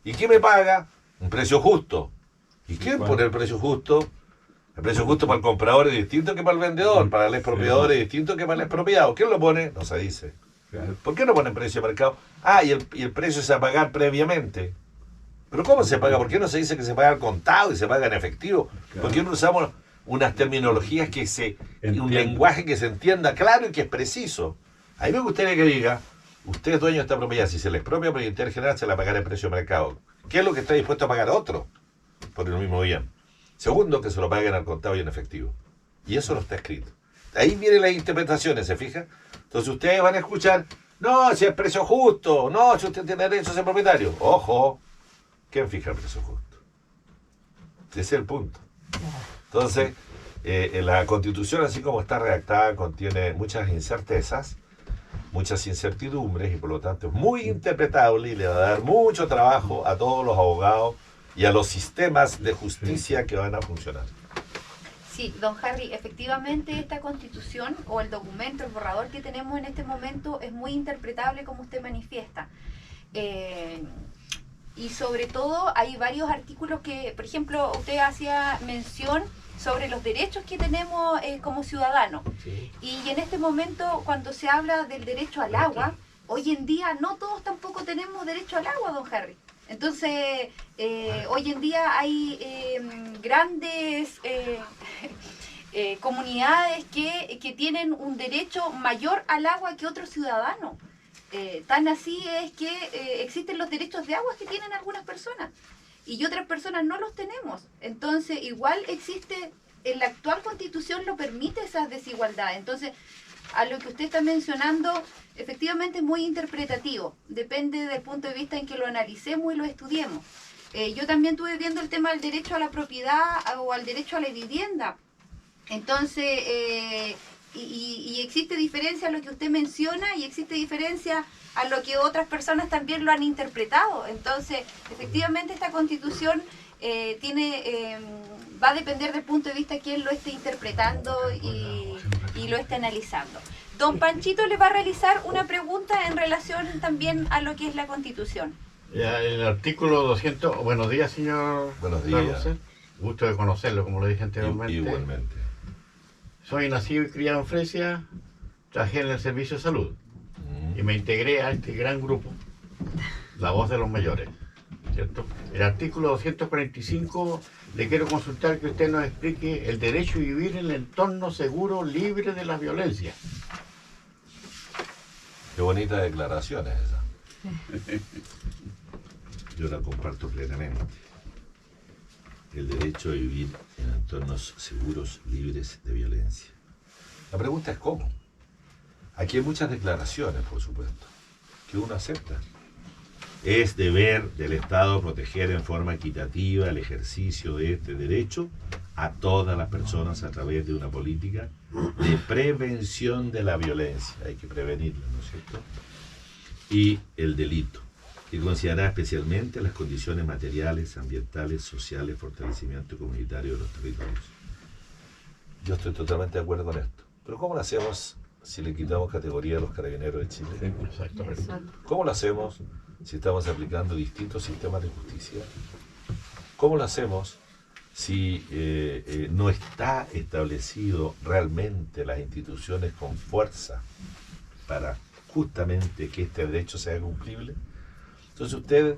¿Y quién me paga? Un precio justo. ¿Y quién pone el precio justo? El precio justo para el comprador es distinto que para el vendedor, para el expropiador es distinto que para el expropiado. ¿Quién lo pone? No se dice. ¿Por qué no ponen precio de mercado? Y el precio es a pagar previamente. ¿Pero cómo se paga? ¿Por qué no se dice que se paga al contado y se paga en efectivo? ¿Por qué no usamos unas terminologías un lenguaje que se entienda claro y que es preciso? A mí me gustaría que diga, usted es dueño de esta propiedad, si se le expropia por interés general se la pagará el precio de mercado. ¿Qué es lo que está dispuesto a pagar otro por el mismo bien? Segundo, que se lo paguen al contado y en efectivo. Y eso no está escrito. Ahí vienen las interpretaciones, ¿se fija? Entonces ustedes van a escuchar, no, si es precio justo, no, si usted tiene derecho a ser propietario. Ojo, ¿quién fija el precio justo? Ese es el punto. Entonces, la Constitución, así como está redactada, contiene muchas incertezas, muchas incertidumbres, y por lo tanto es muy interpretable y le va a dar mucho trabajo a todos los abogados y a los sistemas de justicia que van a funcionar. Sí, don Harry, efectivamente esta Constitución o el documento, el borrador que tenemos en este momento es muy interpretable como usted manifiesta. Y sobre todo hay varios artículos que, por ejemplo, usted hacía mención sobre los derechos que tenemos como ciudadanos. Sí. Y en este momento, cuando se habla del derecho al agua, hoy en día no todos tampoco tenemos derecho al agua, don Harry. Entonces, hoy en día hay grandes comunidades que tienen un derecho mayor al agua que otros ciudadanos. Tan así es que existen los derechos de agua que tienen algunas personas y otras personas no los tenemos. Entonces, igual existe, en la actual Constitución lo permite esas desigualdades. Entonces, a lo que usted está mencionando, efectivamente es muy interpretativo. Depende del punto de vista en que lo analicemos y lo estudiemos. Yo también estuve viendo el tema del derecho a la propiedad o al derecho a la vivienda. Entonces, y existe diferencia a lo que usted menciona y existe diferencia a lo que otras personas también lo han interpretado. Entonces, efectivamente esta Constitución tiene va a depender del punto de vista de quién lo esté interpretando y lo esté analizando. Don Panchito le va a realizar una pregunta en relación también a lo que es la Constitución. El artículo 200, buenos días, señor. Buenos días. Carlos. Gusto de conocerlo, como lo dije anteriormente. Igualmente. Soy nacido y criado en Fresia, trabajé en el servicio de salud y me integré a este gran grupo, La Voz de los Mayores, ¿cierto? El artículo 245, le quiero consultar que usted nos explique el derecho a vivir en el entorno seguro, libre de la violencia. Qué bonita declaración es esa. Yo la comparto plenamente. El derecho a vivir en entornos seguros, libres de violencia. La pregunta es cómo. Aquí hay muchas declaraciones, por supuesto, que uno acepta. Es deber del Estado proteger en forma equitativa el ejercicio de este derecho a todas las personas a través de una política de prevención de la violencia. Hay que prevenirla, ¿no es cierto? Y el delito, que considerará especialmente las condiciones materiales, ambientales, sociales, fortalecimiento comunitario de los territorios. Yo estoy totalmente de acuerdo con esto. Pero ¿cómo lo hacemos si le quitamos categoría a los carabineros de Chile? Exactamente. ¿Cómo lo hacemos si estamos aplicando distintos sistemas de justicia? ¿Cómo lo hacemos si no está establecido realmente las instituciones con fuerza para justamente que este derecho sea cumplible? Entonces usted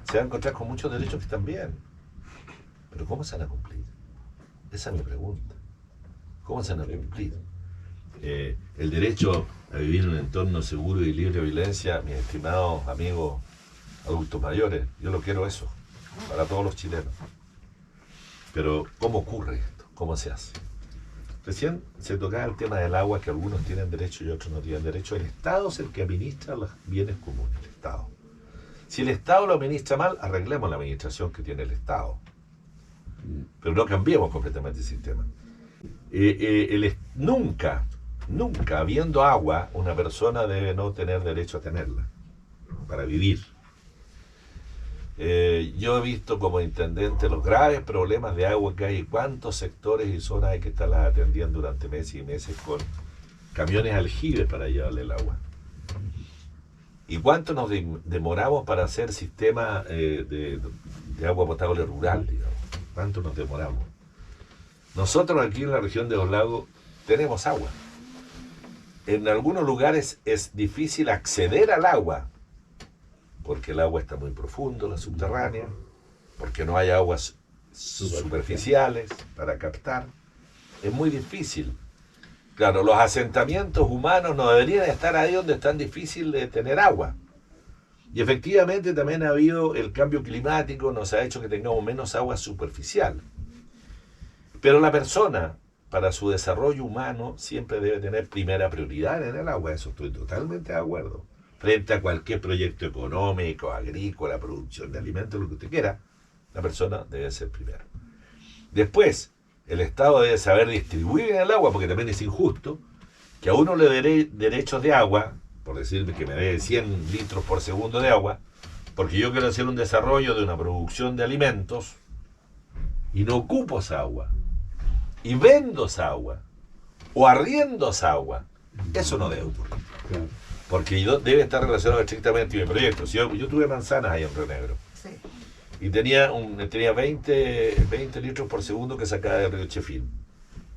se va a encontrar con muchos derechos que están bien, pero ¿cómo se van a cumplir? Esa es mi pregunta. ¿Cómo se van a cumplir? El derecho a vivir en un entorno seguro y libre de violencia, mis estimados amigos adultos mayores, yo lo quiero eso, para todos los chilenos. Pero ¿cómo ocurre esto? ¿Cómo se hace? Recién se tocaba el tema del agua, que algunos tienen derecho y otros no tienen derecho. El Estado es el que administra los bienes comunes, el Estado. Si el Estado lo administra mal, arreglemos la administración que tiene el Estado. Pero no cambiemos completamente el sistema. Nunca, habiendo agua, una persona debe no tener derecho a tenerla, para vivir. Yo he visto como intendente los graves problemas de agua que hay, y cuántos sectores y zonas hay que estarlas atendiendo durante meses y meses con camiones aljibes para llevarle el agua. ¿Y cuánto nos demoramos para hacer sistema de agua potable rural, digamos? ¿Cuánto nos demoramos? Nosotros aquí en la región de los lagos tenemos agua. En algunos lugares es difícil acceder al agua, porque el agua está muy profundo, la subterránea, porque no hay aguas superficiales para captar. Es muy difícil. Claro, los asentamientos humanos no deberían estar ahí donde es tan difícil de tener agua. Y efectivamente también ha habido el cambio climático, nos ha hecho que tengamos menos agua superficial. Pero la persona, para su desarrollo humano, siempre debe tener primera prioridad en el agua. Eso estoy totalmente de acuerdo. Frente a cualquier proyecto económico, agrícola, producción de alimentos, lo que usted quiera, la persona debe ser primero. Después, el Estado debe saber distribuir el agua, porque también es injusto que a uno le dé derechos de agua, por decirme que me dé 100 litros por segundo de agua, porque yo quiero hacer un desarrollo de una producción de alimentos y no ocupo esa agua, y vendo esa agua, o arriendo esa agua. Eso no debe ocurrir. Claro. Porque debe estar relacionado estrictamente con mi proyecto. Si yo tuve manzanas ahí en Río Negro. Sí. Y tenía 20 litros por segundo que sacaba del río Chefín.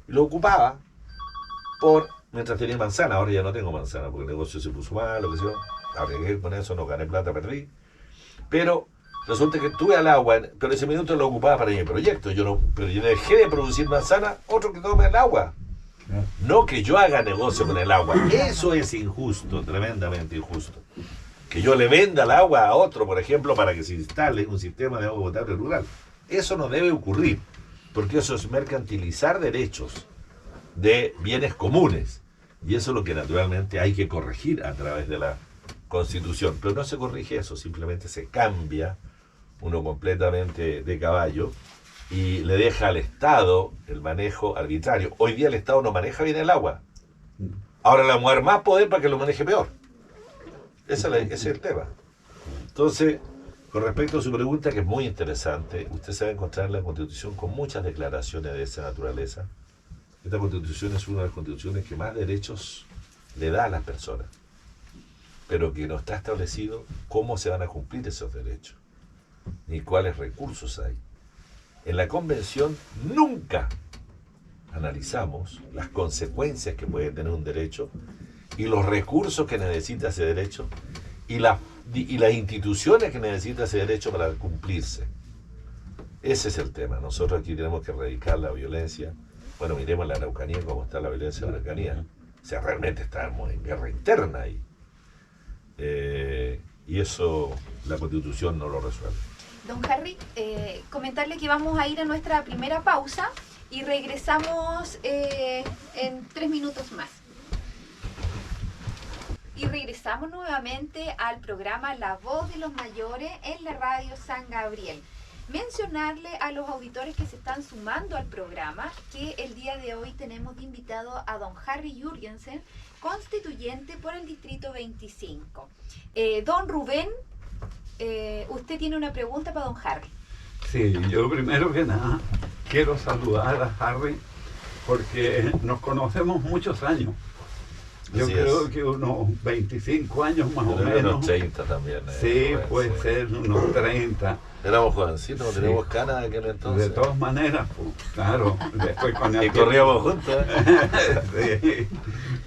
Y lo ocupaba mientras tenía manzana. Ahora ya no tengo manzana porque el negocio se puso mal, lo que sea. Arreglé con eso, no gané plata, perdí. Pero resulta que tuve al agua, pero ese minuto lo ocupaba para mi proyecto. Pero yo dejé de producir manzana, otro que tome el agua. No que yo haga negocio con el agua. Eso es injusto, tremendamente injusto. Que yo le venda el agua a otro, por ejemplo, para que se instale un sistema de agua potable rural. Eso no debe ocurrir, porque eso es mercantilizar derechos de bienes comunes. Y eso es lo que naturalmente hay que corregir a través de la Constitución. Pero no se corrige eso, simplemente se cambia uno completamente de caballo y le deja al Estado el manejo arbitrario. Hoy día el Estado no maneja bien el agua. Ahora le vamos a dar más poder para que lo maneje peor. Ese es el tema. Entonces, Con respecto a su pregunta, que es muy interesante, usted se va a encontrar en la Constitución con muchas declaraciones de esa naturaleza. Esta Constitución es una de las constituciones que más derechos le da a las personas, pero que no está establecido cómo se van a cumplir esos derechos, ni cuáles recursos hay. En la Convención nunca analizamos las consecuencias que puede tener un derecho y los recursos que necesita ese derecho y las instituciones que necesita ese derecho para cumplirse. Ese es el tema. Nosotros aquí tenemos que erradicar la violencia. Bueno, miremos la Araucanía, cómo está la violencia en la Araucanía. O sea, realmente estamos en guerra interna ahí. Y eso la Constitución no lo resuelve. Don Harry, comentarle que vamos a ir a nuestra primera pausa y regresamos en 3 minutos más. Y regresamos nuevamente al programa La Voz de los Mayores en la Radio San Gabriel. Mencionarle a los auditores que se están sumando al programa que el día de hoy tenemos de invitado a don Harry Jürgensen, constituyente por el Distrito 25. Don Rubén, usted tiene una pregunta para don Harry. Sí, yo primero que nada quiero saludar a Harry porque nos conocemos muchos años. Yo Así creo es. que unos 25 años más o Pero menos. unos 30 también. Sí, Rubén, puede sí. ser unos 30. Éramos jovencitos, no Sí. teníamos canas de aquel entonces. De todas maneras, pues, claro, después con Y el corríamos juntos. Sí.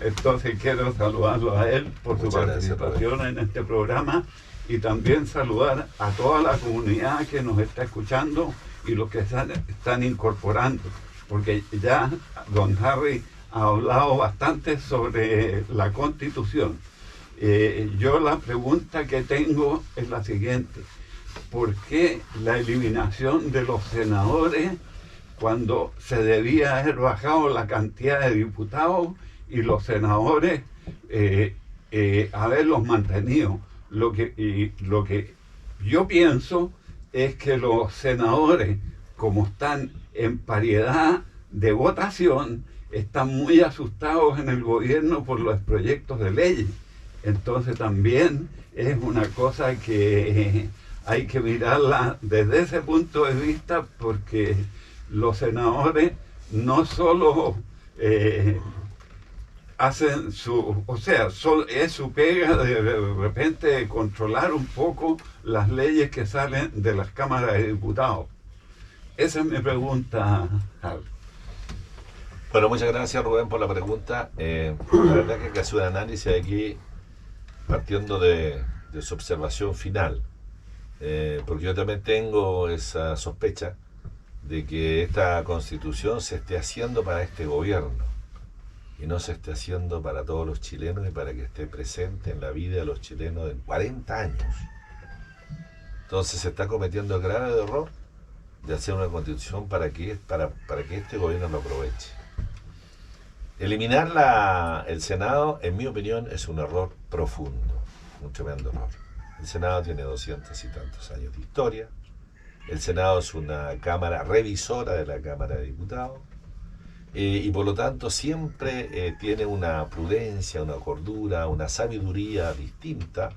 Entonces quiero saludarlo a él por su Muchas gracias, participación en este programa y también saludar a toda la comunidad que nos está escuchando y los que están incorporando, porque ya don Harry ha hablado bastante sobre la Constitución. Yo la pregunta que tengo es la siguiente: ¿por qué la eliminación de los senadores cuando se debía haber bajado la cantidad de diputados y los senadores haberlos mantenido? Lo que yo pienso es que los senadores, como están en paridad de votación, están muy asustados en el gobierno por los proyectos de ley. Entonces también es una cosa que hay que mirarla desde ese punto de vista, porque los senadores no solo hacen su, o sea, es su pega de repente controlar un poco las leyes que salen de las cámaras de diputados. Esa es mi pregunta, Javi. Bueno, muchas gracias Rubén por la pregunta. La verdad que hay que hacer un análisis aquí partiendo de su observación final. Porque yo también tengo esa sospecha de que esta constitución se esté haciendo para este gobierno y no se esté haciendo para todos los chilenos y para que esté presente en la vida de los chilenos en 40 años. Entonces se está cometiendo el grave error de hacer una constitución para que este gobierno lo aproveche. Eliminar el Senado, en mi opinión, es un error profundo, un tremendo error. El Senado tiene 200 y tantos años de historia. El Senado es una cámara revisora de la Cámara de Diputados y por lo tanto siempre tiene una prudencia, una cordura, una sabiduría distinta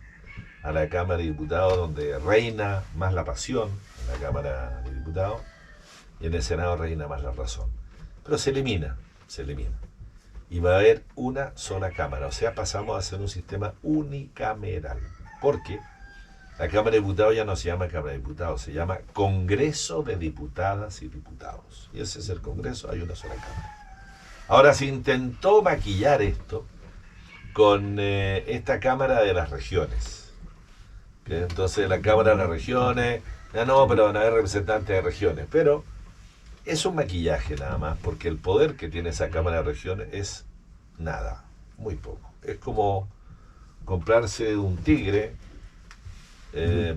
a la Cámara de Diputados, donde reina más la pasión en la Cámara de Diputados y en el Senado reina más la razón. Pero se elimina. Y va a haber una sola Cámara, o sea, pasamos a ser un sistema unicameral, porque la Cámara de Diputados ya no se llama Cámara de Diputados, se llama Congreso de Diputadas y Diputados. Y ese es el Congreso, hay una sola Cámara. Ahora se intentó maquillar esto con esta Cámara de las Regiones. ¿Okay? Entonces la Cámara de las Regiones, ya no, pero van a haber representantes de regiones. Pero es un maquillaje nada más, porque el poder que tiene esa Cámara de Regiones es nada, muy poco. Es como comprarse un tigre,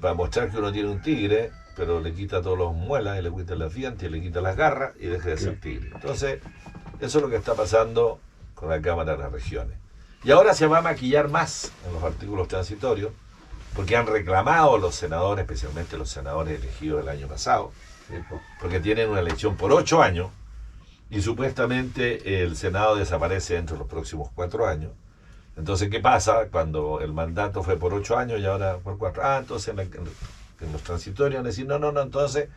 para mostrar que uno tiene un tigre, pero le quita todos los muelas, y le quita las dientes, y le quita las garras, y deja de ser tigre. Entonces, eso es lo que está pasando con la Cámara de las Regiones. Y ahora se va a maquillar más en los artículos transitorios, porque han reclamado los senadores, especialmente los senadores elegidos el año pasado, porque tienen una elección por 8 años, y supuestamente el Senado desaparece dentro de los próximos 4 años. Entonces, ¿qué pasa cuando el mandato fue por 8 años y ahora por 4? Entonces en los transitorios van a decir, no, entonces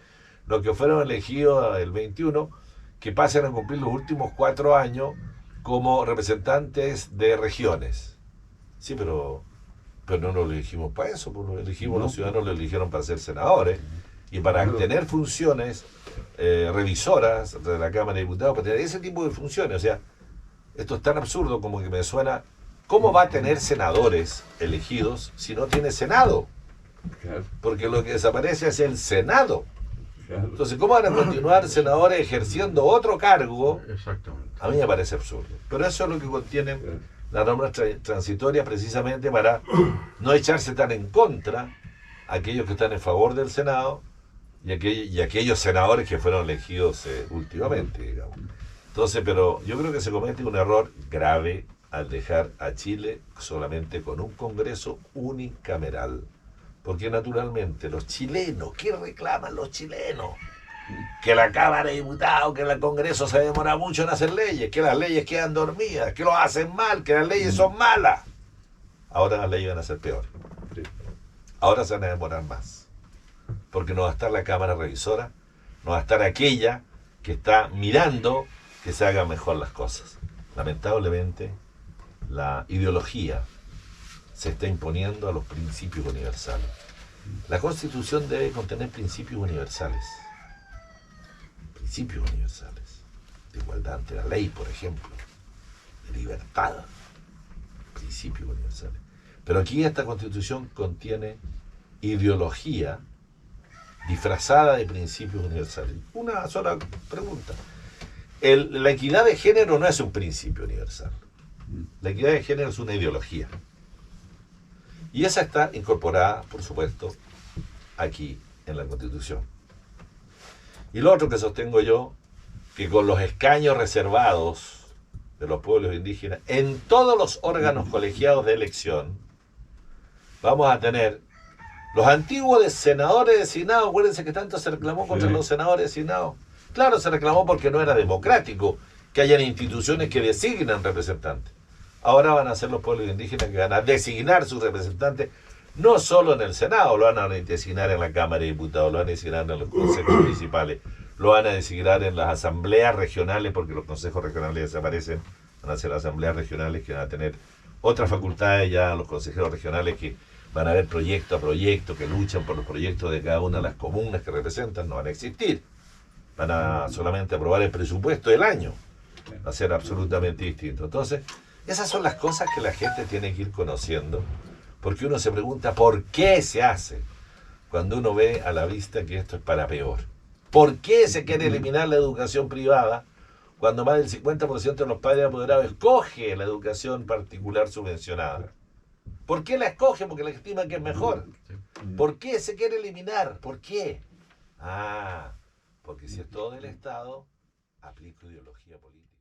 los que fueron elegidos el 21, que pasen a cumplir los últimos 4 años como representantes de regiones. Sí, pero no lo elegimos para eso, pues lo elegimos, los ciudadanos lo eligieron para ser senadores y para tener funciones revisoras de la Cámara de Diputados, para tener ese tipo de funciones. O sea, esto es tan absurdo como que me suena, ¿cómo va a tener senadores elegidos si no tiene Senado? Claro, Porque lo que desaparece es el Senado. claro. Entonces, ¿cómo van a continuar senadores ejerciendo otro cargo? Exactamente. A mí me parece absurdo. Pero eso es lo que contienen las normas transitorias, precisamente para no echarse tan en contra a aquellos que están en favor del Senado y aquellos senadores que fueron elegidos últimamente, digamos. Entonces, pero yo creo que se comete un error grave al dejar a Chile solamente con un Congreso unicameral. Porque naturalmente los chilenos, ¿qué reclaman los chilenos? Que la Cámara de Diputados, que el Congreso se demora mucho en hacer leyes, que las leyes quedan dormidas, que lo hacen mal, que las leyes son malas. Ahora las leyes van a ser peores. Sí. Ahora se van a demorar más. Porque no va a estar la Cámara Revisora, no va a estar aquella que está mirando que se hagan mejor las cosas. Lamentablemente, la ideología se está imponiendo a los principios universales. La Constitución debe contener principios universales. Principios universales. De igualdad ante la ley, por ejemplo. De libertad. Principios universales. Pero aquí esta Constitución contiene ideología disfrazada de principios universales. Una sola pregunta. La equidad de género no es un principio universal. La equidad de género es una ideología. Y esa está incorporada, por supuesto, aquí en la Constitución. Y lo otro que sostengo yo, que con los escaños reservados de los pueblos indígenas en todos los órganos colegiados de elección, vamos a tener los antiguos senadores designados. Acuérdense que tanto se reclamó contra los senadores designados. Claro, se reclamó porque no era democrático que hayan instituciones que designan representantes. Ahora van a ser los pueblos indígenas que van a designar sus representantes, no solo en el Senado, lo van a designar en la Cámara de Diputados, lo van a designar en los consejos municipales, lo van a designar en las asambleas regionales, porque los consejos regionales desaparecen, van a ser asambleas regionales que van a tener otras facultades ya, los consejeros regionales que van a ver proyecto a proyecto, que luchan por los proyectos de cada una de las comunas que representan, no van a existir. Van a solamente aprobar el presupuesto del año. Va a ser absolutamente distinto. Entonces, esas son las cosas que la gente tiene que ir conociendo, porque uno se pregunta por qué se hace cuando uno ve a la vista que esto es para peor. ¿Por qué se quiere eliminar la educación privada cuando más del 50% de los padres apoderados escoge la educación particular subvencionada? ¿Por qué la escoge? Porque la estima que es mejor. ¿Por qué se quiere eliminar? ¿Por qué? Porque si es todo del Estado, aplico ideología política.